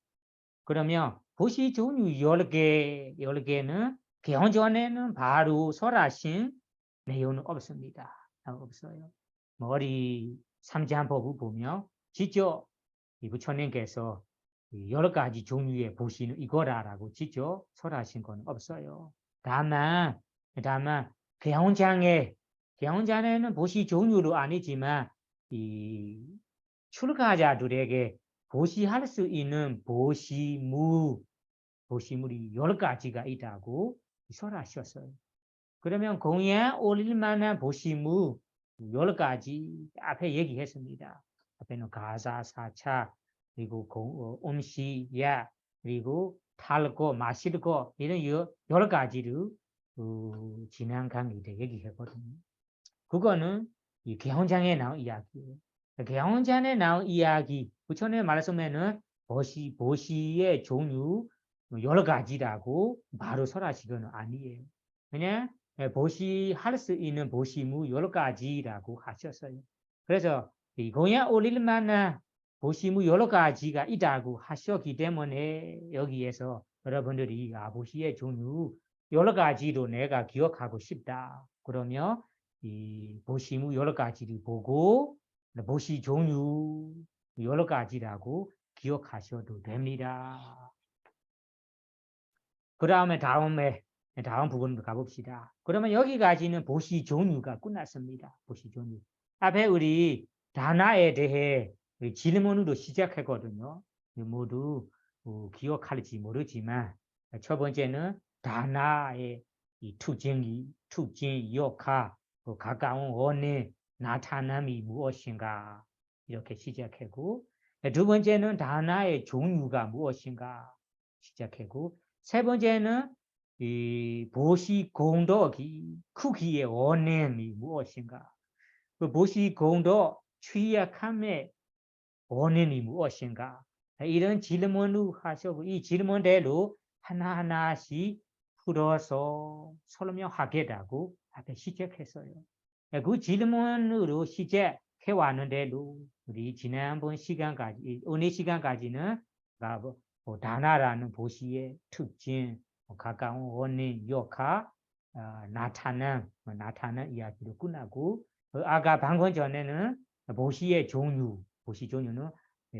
그러면 보시 종류 10개는 개헌전에는 바로 설하신 내용은 없습니다. 없어요. 머리 삼지한법을 보면 직접 이 부처님께서 여러 가지 종류의 보시는 이거라라고 직접 설하신 건 없어요. 다만 개헌장에는 보시 종류로 아니지만 이 출가자들에게 보시할 수 있는 보시물이 여러 가지가 있다고 설하셨어요. 그러면 공양 올릴 만한 보시물 여러 가지 앞에 얘기했습니다. 앞에는 가사, 사차, 그리고 음식,야, 그리고 탈거, 마실 거 이런 여러 가지를 지난 강의 때 얘기했거든요. 그거는 이 개헌장에 나온 이야기예요. 개헌장에 나온 이야기, 부처님 말씀에는 보시의 종류 여러 가지라고 바로 설하시거는 아니에요. 그냥 보시할 수 있는 보시무 여러 가지라고 하셨어요. 그래서 이 공양 올릴 만한 보시무 여러 가지가 있다고 하셨기 때문에 여기에서 여러분들이 보시의 종류 여러 가지로 내가 기억하고 싶다. 그러면 이 보시무 여러 가지를 보고 보시 종류 여러 가지라고 기억하셔도 됩니다. 그 다음 부분으로 가봅시다. 그러면 여기까지는 보시 종류가 끝났습니다. 보시 종류. 앞에 우리 다나에 대해 질문으로 시작했거든요. 모두 기억할지 모르지만 첫 번째는 다나의 이 특징, 역할, 가까운 원의 나타남이 무엇인가 이렇게 시작했고 두 번째는 다나의 종류가 무엇인가 시작하고 세 번째는 이 보시 공덕이 크기의 원인이 무엇인가 그 보시 공덕 취약함의 원인이 무엇인가 이런 질문을 하시고 이 질문대로 하나하나씩 풀어서 설명하겠다고 앞에 시작했어요. 그 질문으로 시작해 왔는데도 우리 지난번 시간까지 오늘 시간까지는 다나라는 보시의 특징, 가까운 원인, 역할, 나타난 이야기로 끝나고 아까 방금 전에는 보시의 종류, 보시 종류는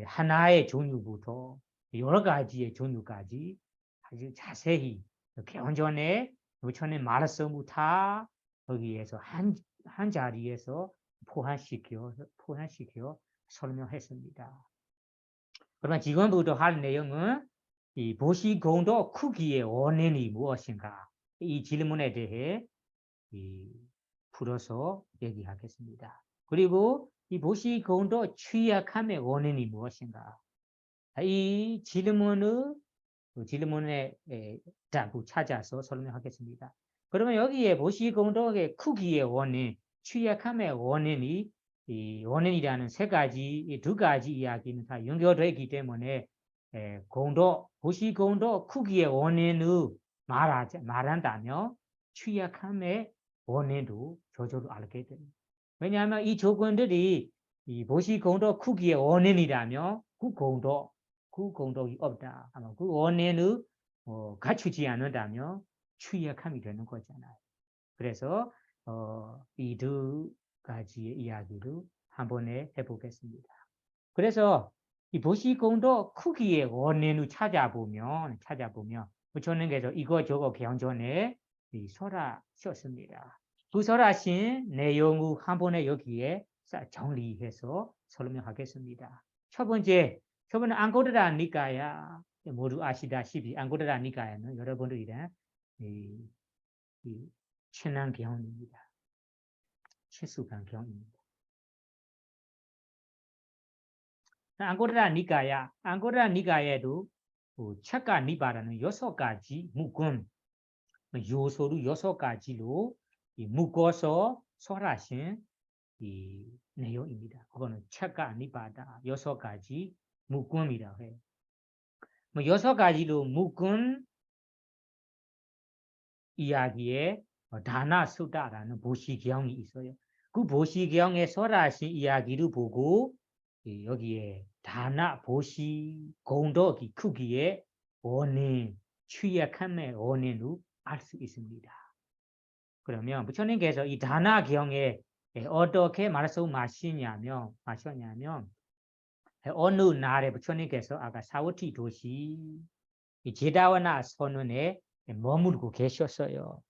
하나의 종류부터 여러 가지의 종류까지 아주 자세히 개헌전에 부처님 말씀부터 거기에서 한 자리에서 포함시켜 설명했습니다. 그러면 지금부터 할 내용은 이 보시공도 크기의 원인이 무엇인가 이 질문에 대해 풀어서 얘기하겠습니다. 그리고 이 보시공도 취약함의 원인이 무엇인가 이 질문에 답을 찾아서 설명하겠습니다. 그러면 여기에 보시공덕의 크기의 원인, 취약함의 원인이 이 원인이라는 두 가지 이야기는 다 연결되어 있기 때문에 보시공덕 크기의 원인을 말한다면 취약함의 원인도 저절로 알게 됩니다. 왜냐하면 이 조건들이 이 보시공덕 크기의 원인이라면 그 공덕이 없다. 아마 그 원인을 갖추지 않는다면 취약함이 되는 거잖아요. 그래서 이 두 가지의 이야기를 한 번에 해보겠습니다. 그래서 이 보시공덕 크기의 원인을 찾아보면 부처님께서 이거저거 개헌전에 설하셨습니다. 그 설하신 내용을 한 번에 여기에 정리해서 설명하겠습니다. 첫 번째 앙코르라 니까야 모두 아시다시피 앙코르라 니까야는 여러분들이랑 친한 개헌입니다. 친숙한 개헌입니다. 앙코르라 니까야에도 착가 니바라는 6가지 묵군 요소로 6가지로 묶어서 설하신 이 내용입니다. 그거는 착가 니바다 6가지 묵군이라고 해요. 6가지로 묶은 이야기에 다나 수다라는 보시경이 있어요. 그 보시경에 설하신 이야기를 보고 여기에 다나 보시 공덕이 크기의 원인, 취약함의 원인을 알 수 있습니다. 그러면 부처님께서 이 다나경에 어떻게 말씀하셨냐면 어느 날에 부처님께서 아까 사와티 도시 제다와나 선원에 머무르고 계셨어요.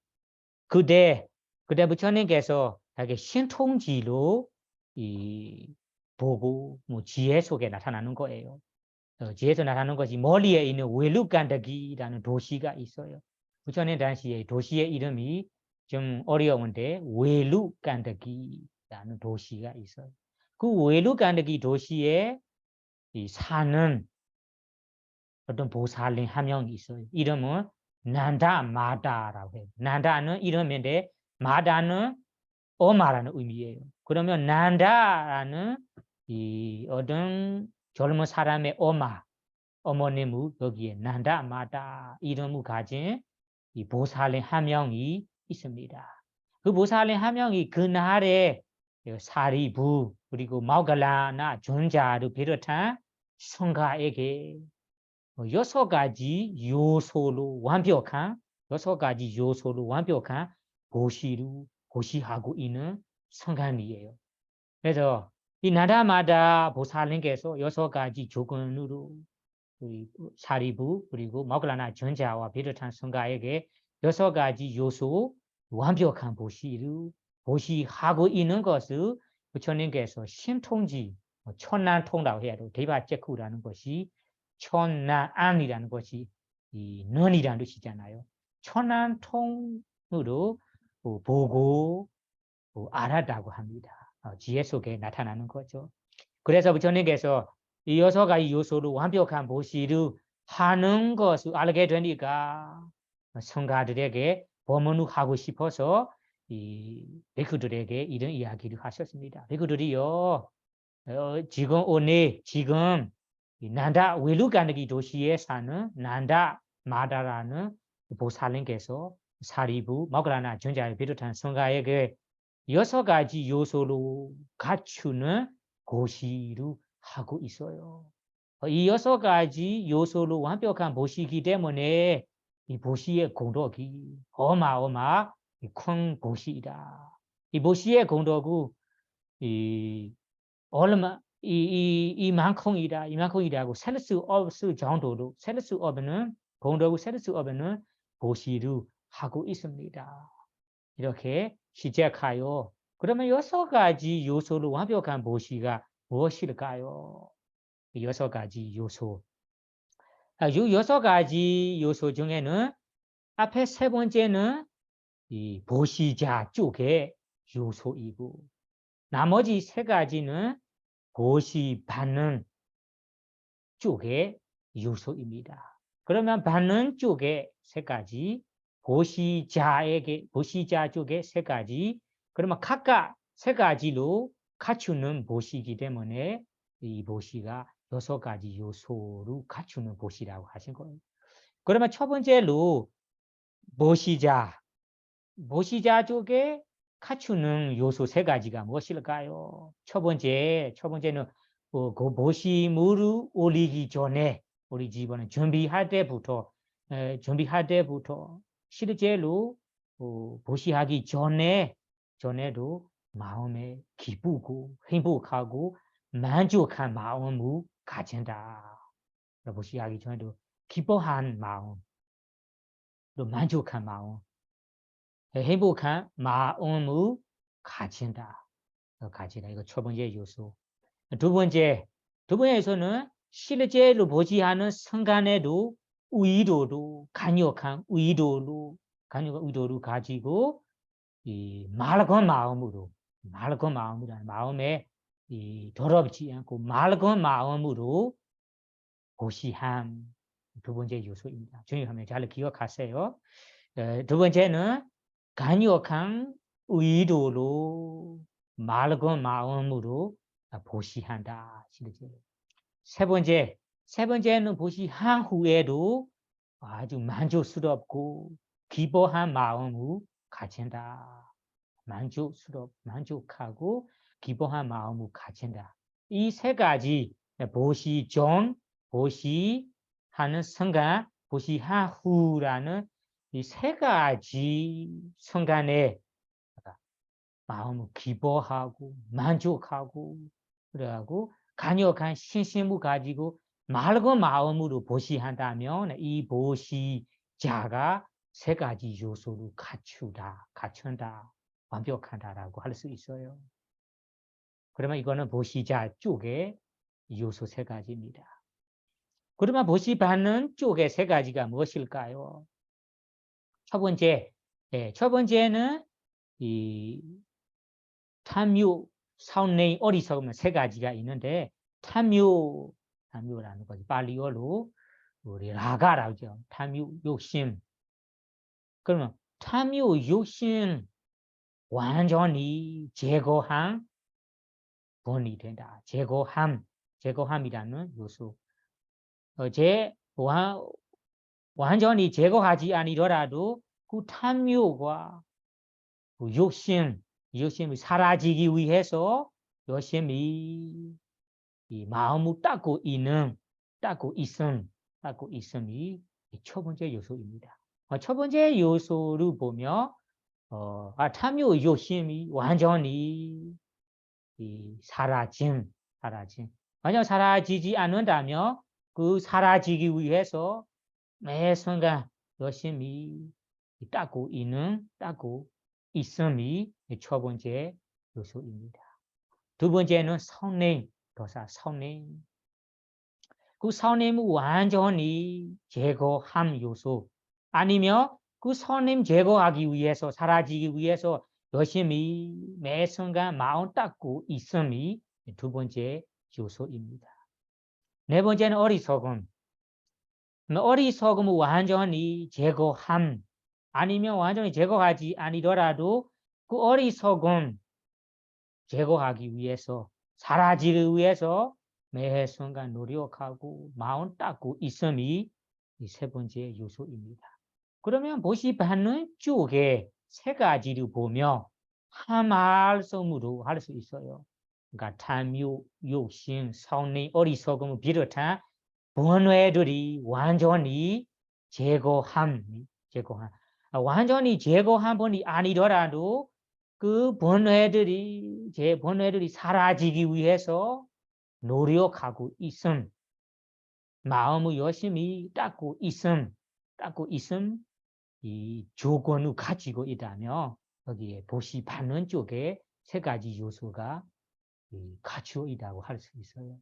그때 부처님께서 신통지로 보고 지혜 속에 나타나는 거예요. 지혜에서 나타나는 것이 멀리에 있는 웨루간다기라는 도시가 있어요. 부처님 당시에 도시의 이름이 좀 어려운데 웨루간다기라는 도시가 있어요. 그 웨루간다기 도시에 사는 어떤 보살님 한 명이 있어요. 이름은 난다마다라고 해요. 난다는 이름인데 마다는 엄마라는 의미예요. 그러면 난다라는 어떤 젊은 사람의 어머님을 여기에 난다마다 이름을 가진 이 보살님 한 명이 있습니다. 그 보살님 한 명이 그날에 사리부 그리고 마우갈라나 존자를 비롯한 성가에게 6가지 요소로 완벽한 고시하고 있는 성간이에요. 그래서 이 나라마다 보살님께서 6가지 조건으로 사리부 그리고 마우갈라나 전자와 비롯한 성가에게 6가지 요소 완벽한 보시하고 있는 것을 부처님께서 신통지 천난통이라고 해야 돼요. 대바제쿠라는 것이 천난안이라는 것이 는이라는 뜻이잖아요. 천난통으로 보고 알았다고 합니다. 지혜 속에 나타나는 거죠. 그래서 부처님께서 이 여섯 가지 요소로 완벽한 보시를 하는 것을 알게 되니까 성가들에게 법문을 하고 싶어서 이 베이크들에게 이런 이야기를 하셨습니다. 베이크들이요, 지금 오늘 지금 이 난다 웰루간다기 도시에 사는 난다 마다라는 보살님께서 사리부 마그라나 존자를 비롯한 성가에게 여섯 가지 요소로 갖추는 고시를 하고 있어요. 이 여섯 가지 요소로 완벽한 보시기 때문에 이 보시의 공덕이 어마어마 큰 보시이다. 이 보시의 공덕은 이 얼마 이만큼이라고 셀 수 없을 정도로 셀 수 없는 공덕을 셀 수 없는 보시를 하고 있습니다. 이렇게 시작하여 그러면 여섯 가지 요소로 완벽한 보시가 무엇일까요? 여섯 가지 요소. 이 여섯 가지 요소 중에는 앞에 세 번째는 이 보시자 쪽의 요소이고 나머지 세 가지는 보시 받는 쪽의 요소입니다. 그러면 받는 쪽의 세 가지, 보시자 쪽의 세 가지, 그러면 각각 세 가지로 갖추는 보시이기 때문에 이 보시가 여섯 가지 요소로 갖추는 보시라고 하신 거예요. 그러면 첫 번째로 보시자 쪽에 갖추는 요소 세 가지가 무엇일까요? 첫 번째는 그 보시물을 올리기 전에 우리 집안은 준비할 때부터 실제로 보시하기 전에도 마음에 기쁘고 행복하고 만족한 마음을 가진다. 보시하기 전에도 기뻐한 마음, 또 만족한 마음, 행복한 마음을 가진다. 이거 첫 번째 요소. 두 번째에서는 실제로 보지 않은 순간에도 강력한 의도를 가지고 이 맑은 마음에 이 더럽지 않고 맑은 마음으로 보시함. 두 번째 요소입니다. 중요하면 잘 기억하세요. 두 번째는 강력한 의도로 맑은 마음으로 보시한다. 세 번째는 보시한 후에도 아주 만족스럽고 기뻐한 마음을 가진다. 만족하고 기뻐한 마음을 가진다. 이 세 가지 보시 전, 보시하는 순간, 보시한 후라는 이 세 가지 순간에 마음을 기뻐하고 만족하고 그래가고 강력한 신심을 가지고 맑은 마음으로 보시한다면 이 보시자가 세 가지 요소를 갖춘다, 완벽하다라고 할 수 있어요. 그러면 이거는 보시자 쪽의 요소 세 가지입니다. 그러면 보시받는 쪽의 세 가지가 무엇일까요? 첫 번째는 이 탐묘, 사운네이, 어리석으면 세 가지가 있는데 탐묘라는 거지. 발리어로 우리 라가라고 하죠. 탐묘, 욕심. 그러면 탐묘, 욕심 완전히 제거한 본이 된다. 제거함이라는 요소. 완전히 제거하지 아니더라도 그 탐욕과 그 욕심이 사라지기 위해서 열심히 이 마음을 닦고 있음이 첫 번째 요소입니다. 첫 번째 요소를 보면 탐욕 욕심이 완전히 사라짐. 만약 사라지지 않는다면 그 사라지기 위해서 매 순간 열심히 닦고 있음이 첫 번째 요소입니다. 두 번째는 성냄. 그 성냄을 완전히 제거함 요소. 아니면 그 성냄 제거하기 위해서 사라지기 위해서 열심히 매 순간 마음 닦고 있음이 두 번째 요소입니다. 네 번째는 어리석음. 어리석음은 완전히 제거함. 아니면 완전히 제거하지 아니더라도 그 어리석음 제거하기 위해서 사라지기 위해서 매 순간 노력하고 마음 닦고 있음이 이 세 번째 요소입니다. 그러면 보시 받는 쪽에 세 가지를 보면 한 말씀으로 할 수 있어요. 그러니까 탐욕, 욕심, 성능, 어리석음을 비롯한 번뇌들이 완전히 제거함. 완전히 제거한 분이 아니더라도 그 번뇌들이 사라지기 위해서 노력하고 있음. 마음을 열심히 닦고 있음, 이 조건을 가지고 있다면 여기에 보시 받는 쪽에 세 가지 요소가 갖추어 있다고 할 수 있어요.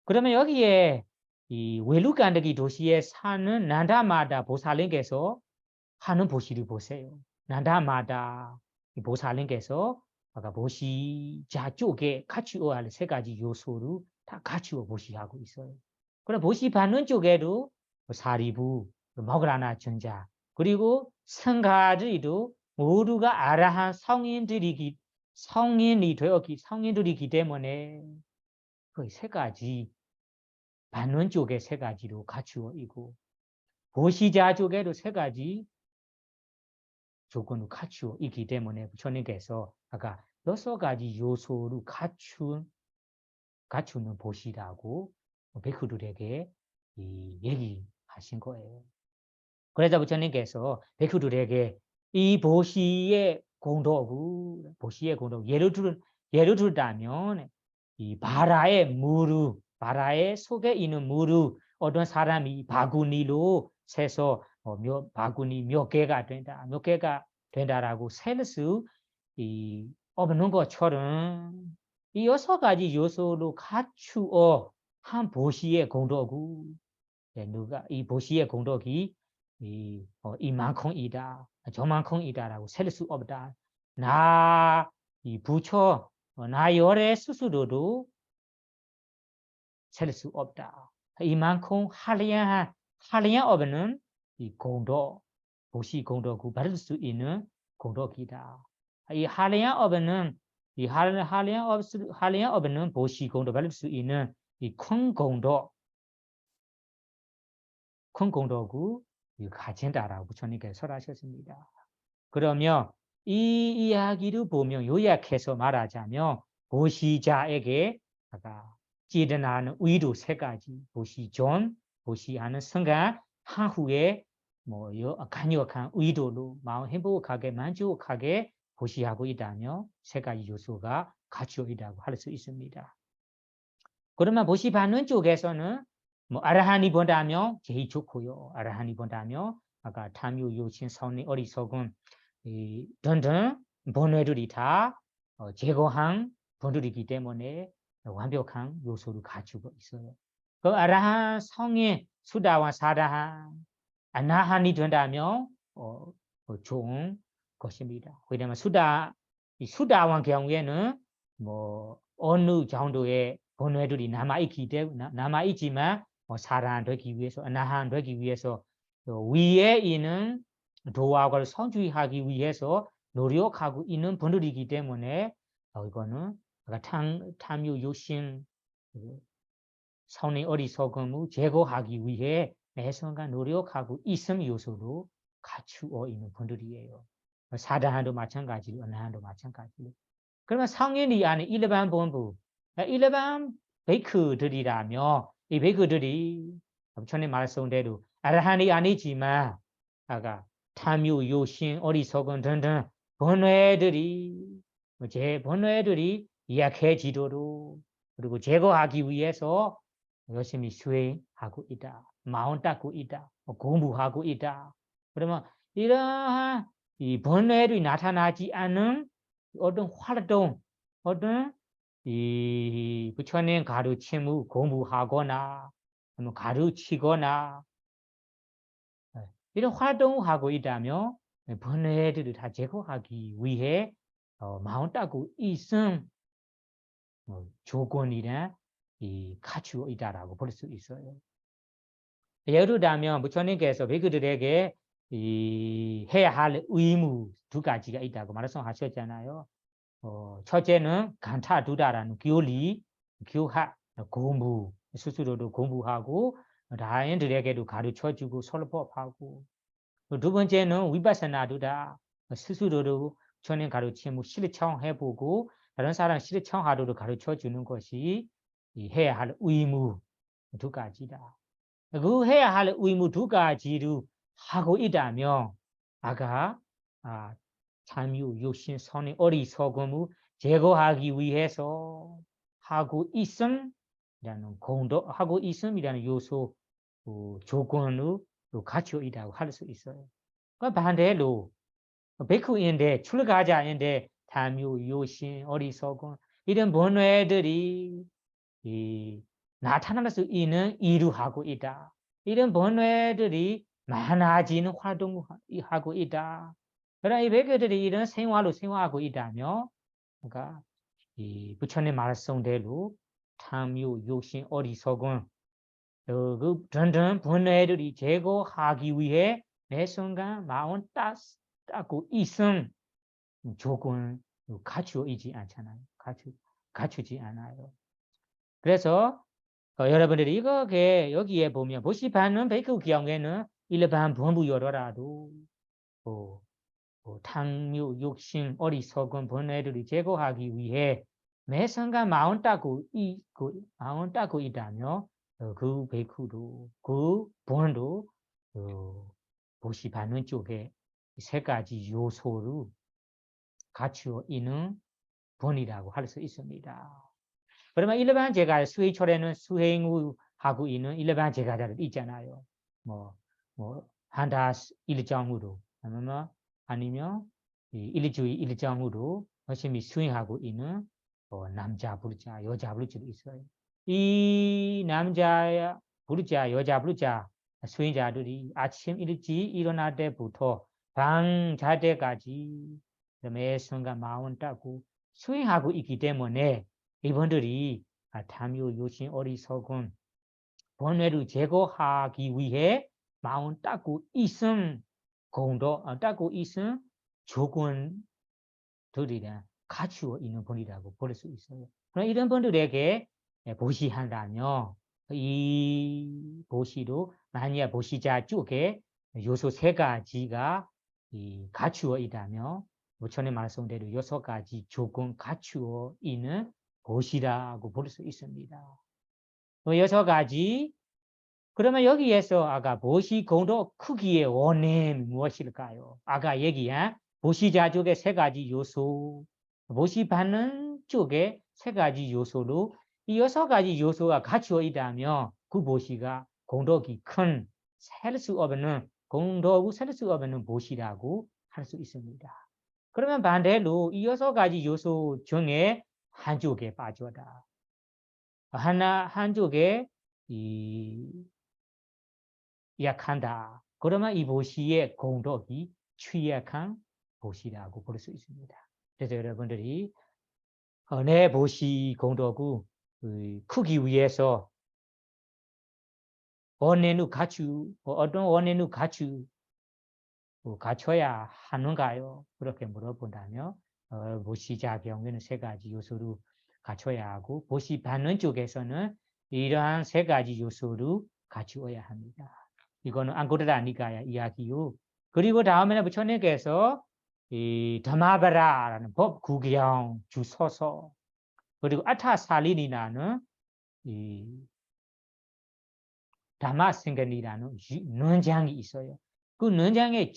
그러면 여기에 이 웰루간다기 도시에 사는 난다마다 보살님께서 하는 보시를 보세요. 난다마다 보살님께서 아까 보시자 쪽에 갖추어야 할 세 가지 요소를 다 갖추어 보시하고 있어요. 그럼 보시 받는 쪽에도 사리부, 모그라나 전자, 그리고 성가들도 모두가 아라한 성인들이기 때문에 그 세 가지 받는 쪽에 세 가지로 갖추어 있고 보시자 쪽에도 세 가지 조건을 갖추어 있기 때문에 부처님께서 아까 6가지 요소를 갖추는 보시라고 베쿠들에게 얘기하신 거예요. 그래서 부처님께서 베쿠들에게 이 보시의 공덕 예를 들다면 이 바라의 속에 있는 물을 어떤 사람이 바구니로 세서 바구니 몇 개가 된다라고 셀 수 없는 것처럼 이 6가지 요소로 갖추어 한 보시의 공덕을 이 보시의 공덕이 이만큼이다, 저만큼이다라고 셀 수 없다. 이 부처, 나 열의 스스로도 셀 수 없다. 이만큼 한량 없는 이 공덕, 보시 공덕을 받을 수 있는 공덕이다. 이 한량 없는 보시 공덕 받을 수 있는 이 큰 공덕을 가진다라고 부처님께서 설하셨습니다. 그러면 이 이야기를 보면 요약해서 말하자면 보시자에게 아까 찌드나는 의도 세 가지, 보시하는 순간 하후에 간역한 의도로 마음 행복하게 만족하게 보시하고 있다면 세 가지 요소가 갖추어 있다고 할 수 있습니다. 그러면 보시 받는 쪽에서는 아라한이 본다면 제일 좋고요. 아라한이 본다면 아까 탐욕, 욕심, 성능, 어리석음 등등 번뇌들이 다 제거한 분들이기 때문에 완벽한 요소를 갖추고 있어요. 그 아라한 성인 수다와 사다한 아나한이 된다면 좋은 것입니다. 왜냐하면 수다왕 경우에는 어느 정도의 번뇌들이 남아있지만 사라한 되기 위해서 아나한 되기 위해서 위에 있는 도학을 성취하기 위해서 노력하고 있는 분들이기 때문에 이거는 탐욕, 욕심, 성의 어리석음을 제거하기 위해 매 순간 노력하고 있음 요소로 갖추어 있는 분들이에요. 사다한도 마찬가지로 아나한도 마찬가지로. 그러면 성인이 아닌 일반 본부, 일반 베이크들이라며 이 베이크들이 전에 말씀대로 아라한이 아니지만 아까 탐욕, 욕심, 어리석음 등등 번뇌들이 약해지도록 그리고 제거하기 위해서 열심히 수행하고 있다. 마음 닦고 있다. 공부하고 있다. 그러면 이러한 이 번뇌들이 나타나지 않은 어떤 활동, 어떤 이 부처님 가르침을 공부하거나 가르치거나 이런 활동을 하고 있다면 번뇌들을 다 제거하기 위해 마음 닦고 있음 조건이나 이 갖추어 있다라고 볼 수 있어요. 예를 들면 부처님께서 베이크들에게 이 해야 할 의무 두 가지가 있다고 말씀하셨잖아요. 첫째는 간타두다라는 교리, 교학, 공부 스스로도 공부하고 라인들에게도 가르쳐주고 설법하고 두 번째는 위파사나두다 스스로도 전에 가르침을 실천해보고 다른 사람 실천하도록 가르쳐주는 것이 해야 할 의무 두 가지다. 그 해야 할 의무 두 가지를 하고 있다면 아까 참유, 욕심, 선의 어리석음을 제거하기 위해서 하고 있음이라는 공도 하고 있음이라는 요소 조건을 갖추어 있다고 할 수 있어요. 그 반대로 베이크인데 출가자인데 탐유, 욕심, 어리석음 이런 번뇌들이 나타날 수 있는 일을 하고 있다. 이런 번뇌들이 많아지는 활동을 하고 있다. 그러나 이 백개들이 이런 생활로 생활하고 있다며, 그러니까 이 부처님 말씀대로 탐유, 욕심, 어리석음 그 등등 번뇌들이 제거하기 위해 매 순간 마음 닦고 있음 조건 갖추어 있지 않잖아요. 갖추지 않아요. 그래서 여러분들이 이거게 여기에 보면 보시반은 베이크 경우에는 일반 본부 열어라도 탕류, 욕심, 어리석은 번뇌들이 제거하기 위해 매 순간 마음 닦고 있다며 그 베이크도 그 본도 보시반은 쪽에 세 가지 요소를 갖추어 있는 본이라고 할 수 있습니다. 그러면 일반 제가 수행철에는 수행을 하고 있는 일반 제가자들 있잖아요. 뭐 한다 일정으로 아니면 일주일 일정으로 열심히 수행하고 있는 남자 부르자, 여자 부르자도 있어요. 이 남자 부르자, 여자 부르자 수행자들이 아침 일찍 일어날 때부터 밤 잘 때까지 매 순간 마음 닦고 수행하고 있기 때문에 이분들이 탐유, 욕심, 어리석음, 번뇌를 제거하기 위해 마음 닦고 있음 공도 닦고 있음 조건들이랑 갖추어 있는 분이라고 볼 수 있어요. 그럼 이런 분들에게 보시한다면 이 보시도 만약 보시자 쪽에 요소 세 가지가 갖추어 있다면 부처님 말씀대로 6가지 조건 갖추어 있는 보시라고 볼 수 있습니다. 6가지 그러면 여기에서 아까 보시 공도 크기의 원인은 무엇일까요? 아까 얘기한 보시자 쪽에 3가지 요소, 보시 받는 쪽에 3가지 요소로 이 6가지 요소가 갖추어 있다면 그 보시가 공덕이 큰 셀 수 없는 공덕을 셀 수 없는 보시라고 할 수 있습니다. 그러면 반대로 이 6가지 요소 중에 한쪽에 빠져다. 한쪽에 약한다. 그러면 이 보시의 공덕이 취약한 보시라고 볼 수 있습니다. 그래서 여러분들이 내 보시 공덕을 크기 위해서 원인을 어떤 원인을 갖춰야 하는가요? 그렇게 물어본다면 보시자 경우에는 3가지 요소를 갖춰야 하고 보시 받는 쪽에서는 이러한 3가지 요소를 갖추어야 합니다. 이거는 앙코르다 니까야 이야기요. 그리고 다음에는 부처님께서 이 ධම්마바라라는 법 구경 주소서 그리고 아타살리니라는 이 담마생간이라는 논장이 있어요. 그 논장의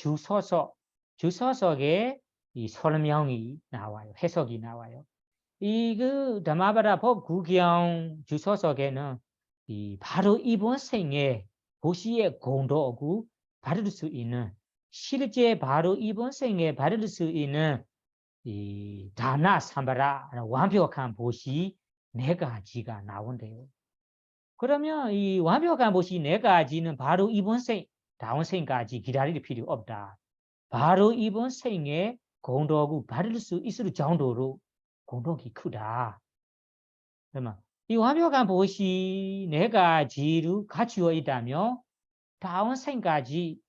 주소석에 이 설명이 나와요. 해석이 나와요. 그 담마바라 법 구경 주소석에는 바로 이번 생에 보시의 공덕을 받을 수 있는 실제 바로 이번 생에 받을 수 있는 이 다나 삼바라 완벽한 보시 4가지가 나온대요. 그러면 이 완벽한 보시 4가지는 바로 이번 생, 다음 생까지 기다릴 필요 없다. 바로 이번 생에 공덕을 받을 수 있을 정도로 공덕이 크다. 그러면 이 완벽한 보시 네 가지로 갖추어 있다며 다음 생까지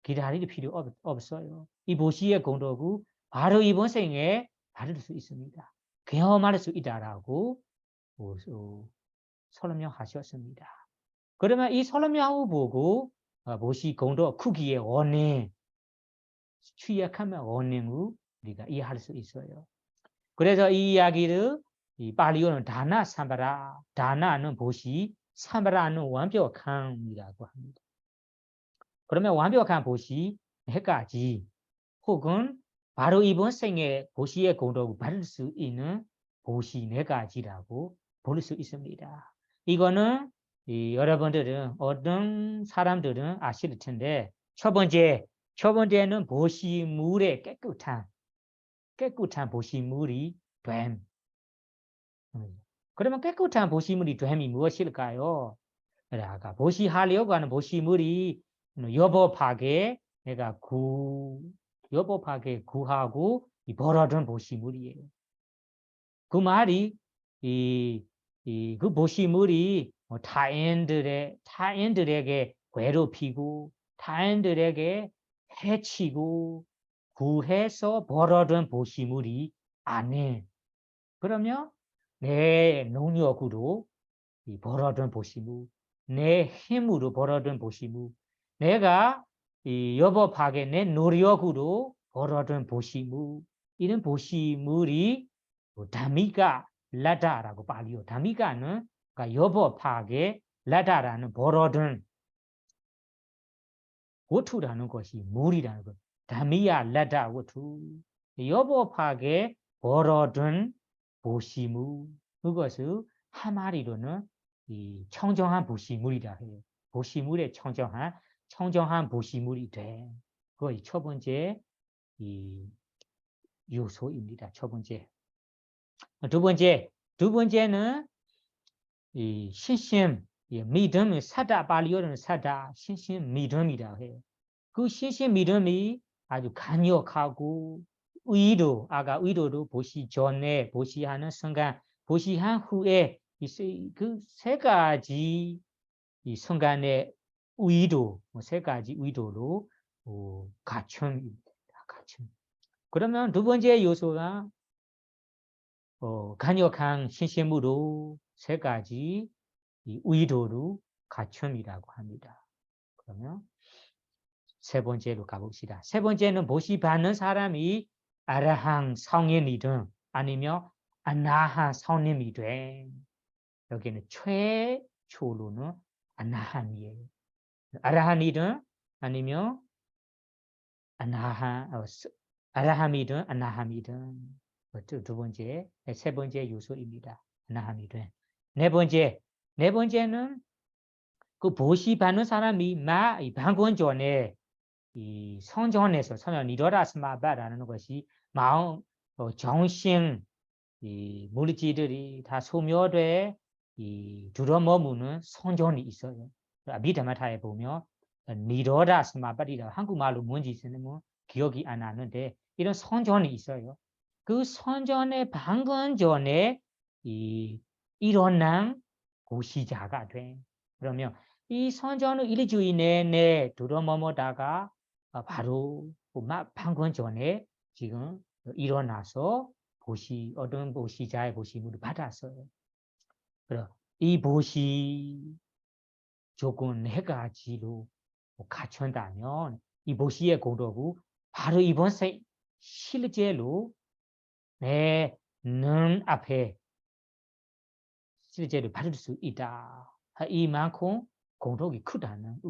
기다릴 필요 없어요. 이 보시의 공덕을 바로 이번 생에 받을 수 있습니다. 경험할 수 있다라고 설명하셨습니다. 그러면 이 설명을 보고 보시 공덕 크기의 원인, 취약하면 원인을 우리가 이해할 수 있어요. 그래서 이 이야기를 이 발리어는 다나 삼바라, 다나는 보시, 삼바라는 완벽함이라고 합니다. 그러면 완벽한 보시 네 가지 혹은 바로 이번 생에 보시의 공덕을 받을 수 있는 보시 네 가지라고 볼 수 있습니다. 이거는 여러분들은 어떤 사람들은 아실 텐데 첫 번째는 보시물의 깨끗한 보시물이 됨. 그러면 깨끗한 보시물이 됨이 무엇일까요? 아까 보시하려고 하는 보시물이 여법하게 내가 여법하게 구하고 벌어둔 보시물이에요. 그 말이 그 보시물이 타인들에게 괴롭히고 타인들에게 해치고 구해서 벌어둔 보시물이 아닌 그러면 내 능력으로 벌어둔 보시물, 내 힘으로 벌어둔 보시물, 내가 여법하게 내 노력으로 벌어둔 보시물, 이런 보시물이 다미가 라다라고 발리요. 다미가는 그러니까 여법하게 라다라는 벌어둔 워투라는 것이 물이라는 것. 다미야 라다 워투. 여법하게 벌어둔 보시물. 그것을 한마디로는 이 청정한 보시물이라 해요. 보시물의 청정한 보시물이 돼. 그것이 첫 번째 이 요소입니다. 첫 번째. 두 번째는 이 신심, 믿음, 사다 발리어는 사다, 신심 믿음이라 해요. 그 신심 믿음이 아주 강력하고 의도, 아까 의도로 보시 전에 보시하는 순간, 보시한 후에 그 세 가지 이 순간의 의도, 세 가지 의도로 갖춤입니다. 갖춤. 그러면 두 번째 요소가 강력한 신심으로 세 가지 이 의도로 갖춤이라고 합니다. 그러면 세 번째로 가봅시다. 세 번째는 보시 받는 사람이 아라항 성인이든 아니면 아나한 성님이 돼. 여기는 최초로는 아나한이에요. 아라한이든 아니면 아라함이든 아나함이든 두 번째, 세 번째 요소입니다. 아나함이든. 네 번째는 그 보시 받는 사람이 방금 전에 이 성전에서 니로라스마바라는 것이 마음, 정신, 이 물질들이 다 소멸돼 들어머무는 성전이 있어요. 아비다마타에 보면 니로라스마바리라 한국말로 뭔지 쓰면 기억이 안 나는데 이런 성전이 있어요. 그 성전에 방금 전에 일어난 고시자가 돼. 그러면 이 성전을 일주일 내내 들어머무다가 바로 방금 전에 지금 일어나서 어떤 보시자의 보시물을 받았어요. 그럼 이 보시 조건 네 가지로 갖춘다면 이 보시의 공덕을 바로 이번 생 실제로 내 눈 앞에 실제로 받을 수 있다. 이만큼 공덕이 크다는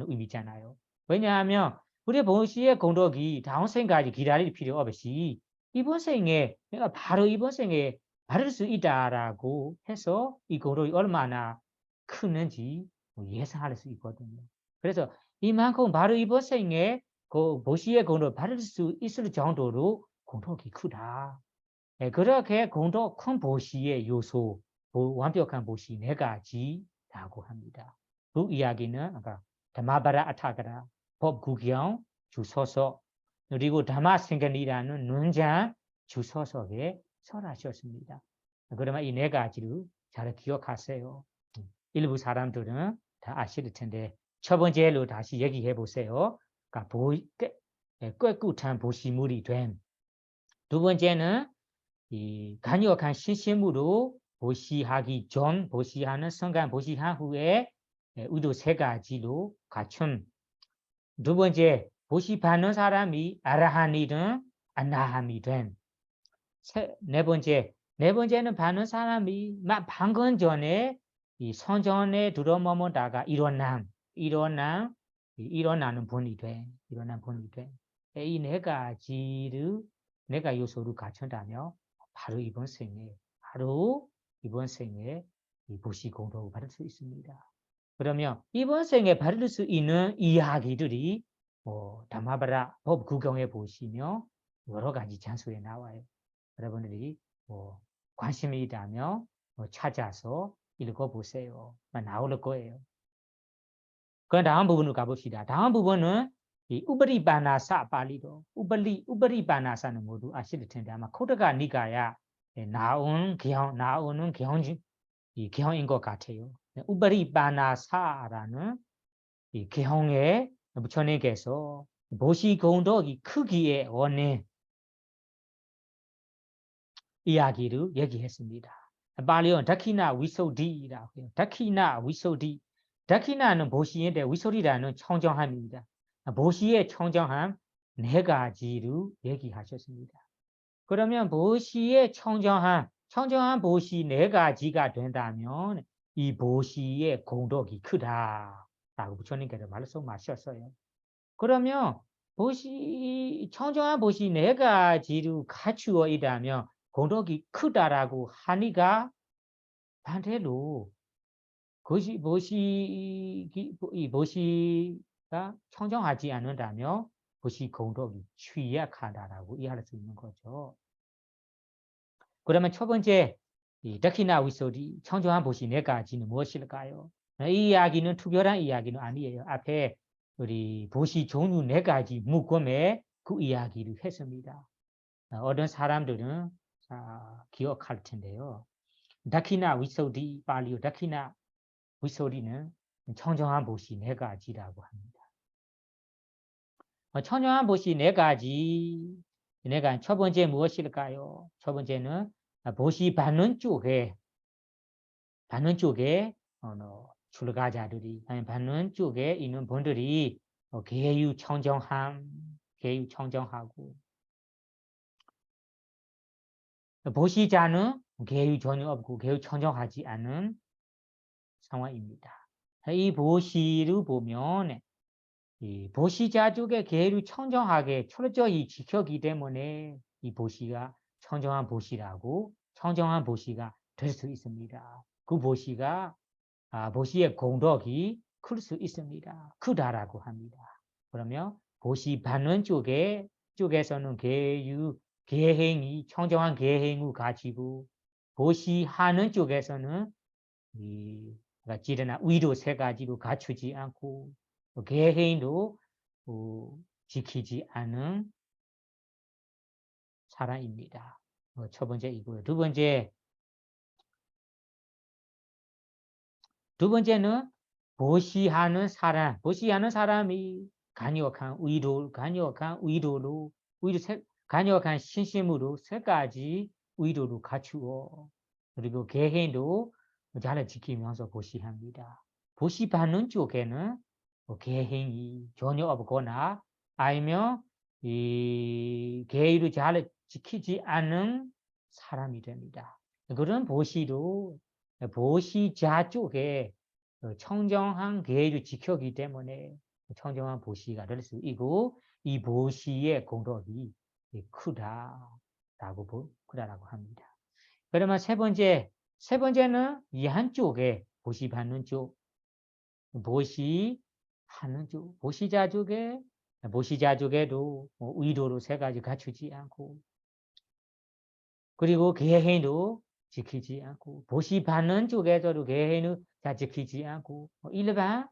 의미잖아요. 왜냐하면 우리 보시의 공덕이 다음 생까지 기다릴 필요 없이 이번 생에 내가 바로 이번 생에 받을 수 있다라고 해서 이 공덕이 얼마나 크는지 예상할 수 있거든요. 그래서 이만큼 바로 이번 생에 그 보시의 공덕을 받을 수 있을 정도로 공덕이 크다. 그렇게 공덕 큰 보시의 요소, 완벽한 보시 네 가지라고 합니다. 그 이야기는 아까 다마바라 아타가라 법구경 주소서 그리고 다마생간이라는 논장 주소석에 설하셨습니다. 그러면 이 네 가지를 잘 기억하세요. 일부 사람들은 다 아실 텐데 첫 번째로 다시 얘기해 보세요. 그러니까 꾀꾹한 보시물이 된. 두 번째는 이 강력한 신심으로 보시하기 전, 보시하는 순간, 보시한 후에 의도 세 가지로 갖춘. 두 번째, 보시받는 사람이 아라한이든 아나함이 된. 네 번째는 받는 사람이 방금 전에 이 선전에 들어머무다가 일어나는 분이 돼. 일어난 분이 돼. 이 네 가지를 내가 요소를 갖춘다면 바로 이번 생에 이 보시 공덕을 받을 수 있습니다. 그러면 이번 생에 받을 수 있는 이야기들이 담마바라 법 구경해 보시면 여러 가지 장소에 나와요. 여러분들이 관심이 있다면 찾아서 읽어보세요. 나올 거예요. 그럼 다음 부분으로 가봅시다. 다음 부분은 이 우버리바나사 발리도 우버리바나사는 모두 아실 텐데 아마 코드가 니가야 나오는 개형인 것 같아요. 우버리바나사라는 이 개형의 부처님께서 보시공덕이 크기의 원인 이야기를 얘기했습니다. 발리온 다키나 위소디라고 해요. 다키나 위소디. 다키나는 보시인데 위소디라는 청정함입니다. 보시의 청정함 네 가지를 얘기하셨습니다. 그러면 보시의 청정함 보시 네 가지가 된다면 이 보시의 공덕이 크다라고 부처님께서 말씀하셨어요. 그러면 청정한 보시 네 가지를 갖추어 있다면 공덕이 크다라고 하니까 반대로 이 보시가 청정하지 않는다면 보시 공덕이 취약하다라고 이해할 수 있는 거죠. 그러면 첫 번째 이 다키나 위소디 청정한 보시 네 가지는 무엇일까요? 이 이야기는 특별한 이야기는 아니에요. 앞에 우리 보시 종류 네 가지 묶음에 그 이야기를 했습니다. 어떤 사람들은 기억할 텐데요. 다키나 위소디 발리오 다키나 위소디는 청정한 보시 네 가지라고 합니다. 청정한 보시 네 가지 첫 번째 무엇일까요? 첫 번째는 보시 받는 쪽에 출가자들이 받는 쪽에 있는 분들이 계유 청정하고 보시자는 계유 전혀 없고 계유 청정하지 않은 상황입니다. 이 보시를 보면 이 보시자 쪽에 계유를 청정하게 철저히 지켰기 때문에 이 보시가 청정한 보시가 될 수 있습니다. 그 보시가 보시의 공덕이 클 수 있습니다. 크다라고 합니다. 그러면 보시 받는 쪽에서는 계행이 청정한 계행을 가지고 보시하는 쪽에서는 지르나 위도 세 가지로 갖추지 않고 계행도 지키지 않은 사람입니다. 첫 번째 이고요. 두 번째는 보시하는 사람이 간역한 신심으로 세 가지 의도로 갖추어 그리고 계행도 잘 지키면서 보시합니다. 보시받는 쪽에는 계행이 전혀 없거나 아니면 이 계율을 잘 지키지 않는 사람이 됩니다. 그런 보시자 쪽에 청정한 계율을 지켰기 때문에 청정한 보시가 될 수 있고 이 보시의 공덕이 크다라고 합니다. 그러면 세 번째는 이 한쪽에 보시받는 쪽, 보시자 쪽에도 의도로 세 가지 갖추지 않고 그리고 계행도 지키지 않고 보시받는 쪽에서도 계행을 다 지키지 않고 일반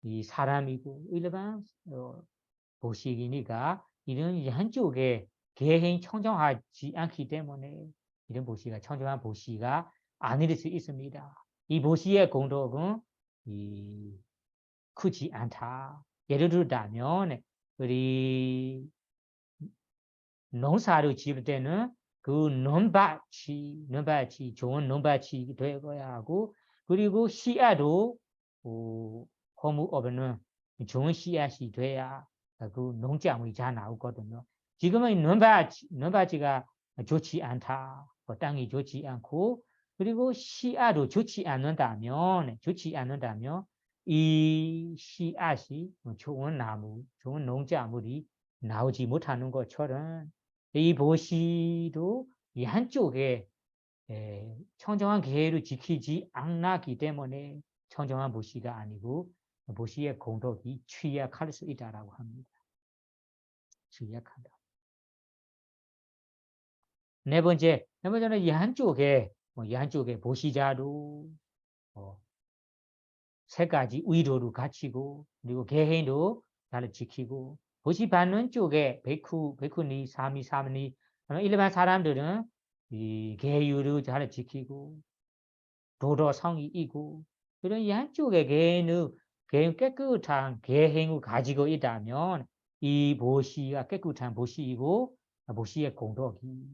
이 사람이고 일반 보시기니까 이런 한쪽에 계행 청정하지 않기 때문에 이런 보시가 청정한 보시가 아닐 수 있습니다. 이 보시의 공덕은 이 크지 않다. 예를 들자면 우리 농사를 지을 때는 그 논밭이 좋은 논밭이 되어야 하고 그리고 씨앗도 허무업에는 좋은 씨앗이 돼야 그 농작물이 잘 나오거든요. 지금은 논밭이가 좋지 않다. 땅이 좋지 않고 그리고 씨앗도 좋지 않는다면 이 씨앗이 좋은 나무, 좋은 농작물이 나오지 못하는 것처럼 이 보시도 이 한쪽에 청정한 계를 지키지 않았기 때문에 청정한 보시가 아니고 보시의 공덕이 취약할 수 있다라고 합니다. 취약하다. 네 번째는 이 한쪽에 보시자도 세 가지 의도를 갖추고 그리고 개인도 잘 지키고 보시 받는 쪽에 베쿠니, 사미, 일반 사람들은 이 계율을 잘 지키고 도덕성이 있고 그런 이 한쪽에 개인 깨끗한 개행을 가지고 있다면 이 보시가 깨끗한 보시이고 보시의 공덕이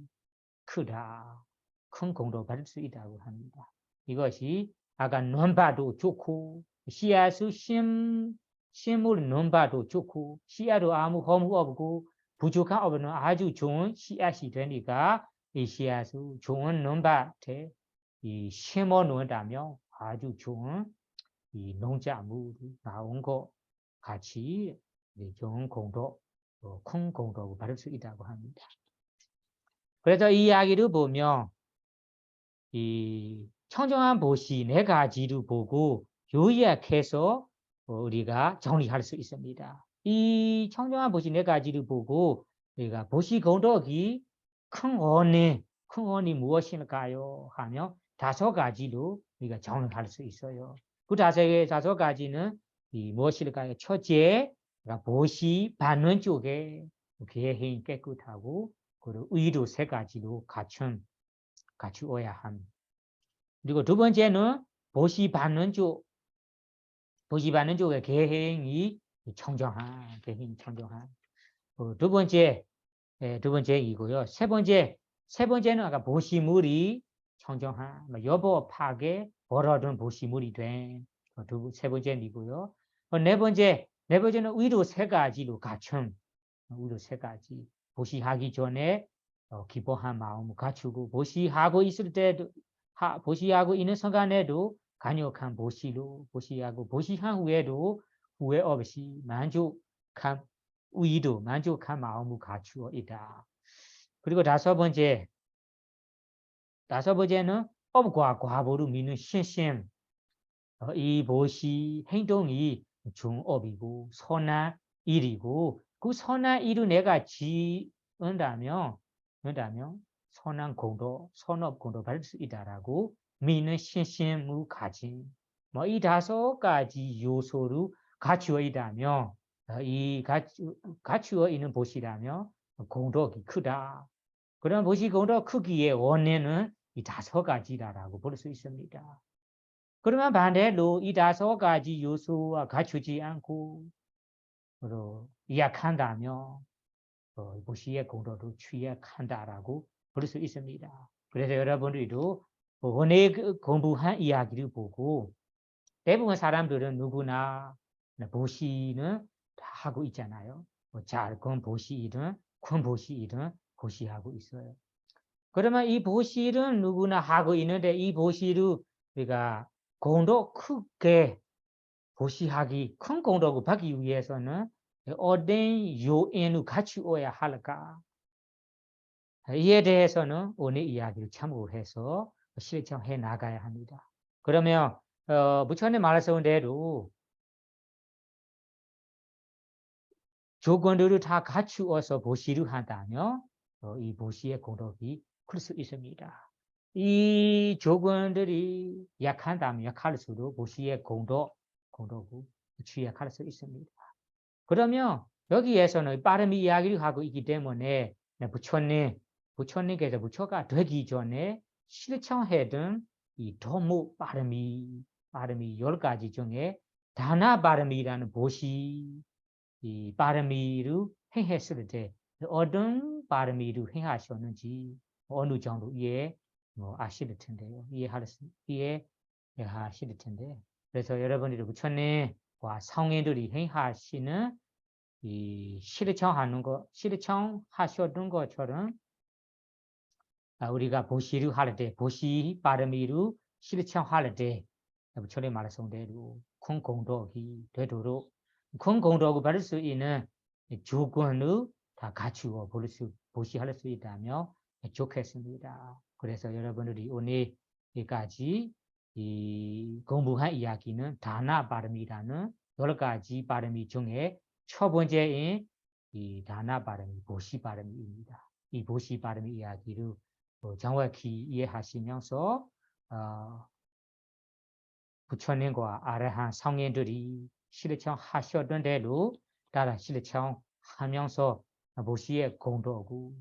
크다. 큰 공덕을 받을 수 있다고 합니다. 이것이 아까 논바도 좋고 씨앗을 심을 논바도 좋고 씨앗도 아무 허무 없고 부족한 없는 아주 좋은 씨앗이 되니까 이 씨앗을 좋은 논밭에 이 심어 놓는다면 아주 좋은 이 농작물이 나온 것 같이 좋은 공덕, 큰 공덕을 받을 수 있다고 합니다. 그래서 이 이야기를 보면 이 청정한 보시 네 가지를 보고 요약해서 우리가 정리할 수 있습니다. 이 청정한 보시 네 가지를 보고 우리가 보시 공덕이 큰 원이 무엇일까요? 하면 5가지로 우리가 정리할 수 있어요. 그 5가지는 무엇일까요? 첫째, 보시 받는 쪽에 개행 깨끗하고 그리고 의도 3가지로 갖추어야 함. 그리고 두 번째는 보시 받는 쪽의 개행이 청정한. 두 번째이고요. 세 번째는 아까 보시물이 청정한, 여보 파괴 벌어둔 보시물이 된 세 번째이고요. 네 번째는 의도 3가지로 갖춤. 의도 3가지. 보시하기 전에 기뻐한 마음을 갖추고 보시하고 있을 때도 보시하고 있는 순간에도 간역한 보시로 보시하고 보시한 후에도 후회 없이 만족한 마음을 갖추어 있다. 그리고 다섯 번째는 업과 과보를 믿는 신심. 이 보시 행동이 중업이고 선한 일이고 그 선한 일을 내가 지은다면 선한 공도, 선업 공도 받을 수 있다라고 믿는 신심을 가진 이 5가지 요소를 갖추어 있다면 갖추어 있는 보시라면 공덕이 크다. 그런 보시 공덕 크기의 원인은 이 5가지라고 볼 수 있습니다. 그러면 반대로 이 5가지 요소와 갖추지 않고 약한다면 보시의 공덕도 취약한다라고 볼 수 있습니다. 그래서 여러분들도 오늘 공부한 이야기를 보고 대부분 사람들은 누구나 보시는 다 하고 있잖아요. 작은 보시이든 큰 보시이든 보시하고 있어요. 그러면 이 보시를 누구나 하고 있는데 이 보시를 우리가 공덕 크게 보시하기 큰 공덕을 받기 위해서는 어떤 요인을 갖추어야 할까? 이에 대해서는 오늘 이야기를 참고해서 실천해 나가야 합니다. 그러면 부처님 말씀한 대로 조건들을 다 갖추어서 보시를 한다면 이 보시의 공덕이 클 수 있습니다. 이 조건들이 약한다면 약할수록 보시의 공덕을 취약할 수 있습니다. 그러면 여기에서는 빠른 이야기를 하고 있기 때문에 부처님께서 부처가 되기 전에 실천했던 이 도무 바람이 10가지 중에 다나 바람이라는 보시 이 바람이로 행했을 때 어떤 바람이로 행하셨는지 어느 정도 이해 아실 텐데요. 이해하실 텐데. 그래서 여러분들이 부처님과 성인들이 행하시는 이 실천하셨던 것처럼 우리가 보시를 할 때, 보시 바람이로 실천할 때, 부처님 말씀대로 큰 공덕이 되도록 큰 공덕을 받을 수 있는 조건을 다 갖추어 보시할 수 있다며 좋겠습니다. 그래서 여러분들이 오늘까지 이 공부한 이야기는 다나 바람이라는 10가지 바람이 중에 첫 번째인 이 다나 바람이, 보시 바람입니다. 이 보시 바람의 이야기를 정확히 이해하시면서 부처님과 아라한 성인들이 실천하셨던 대로 따라 실천하면서 보시의 공덕을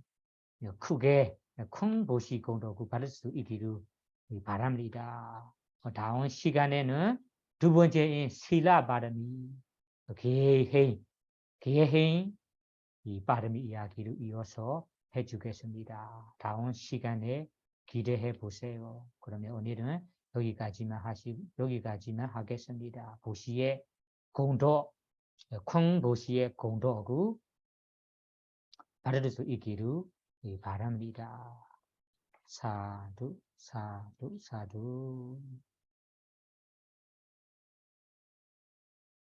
크게 큰 보시 공덕을 받을 수 있기를 바랍니다. 다음 시간에는 두 번째인 실라 바람이 개행 이 바람이 이야기를 이어서 해주겠습니다. 다음 시간에 기대해 보세요. 그러면 오늘은 여기까지만 하겠습니다. 보시의 공덕, 큰 보시의 공덕을 받을 수 있기를 바랍니다. 사두, 사두, 사두.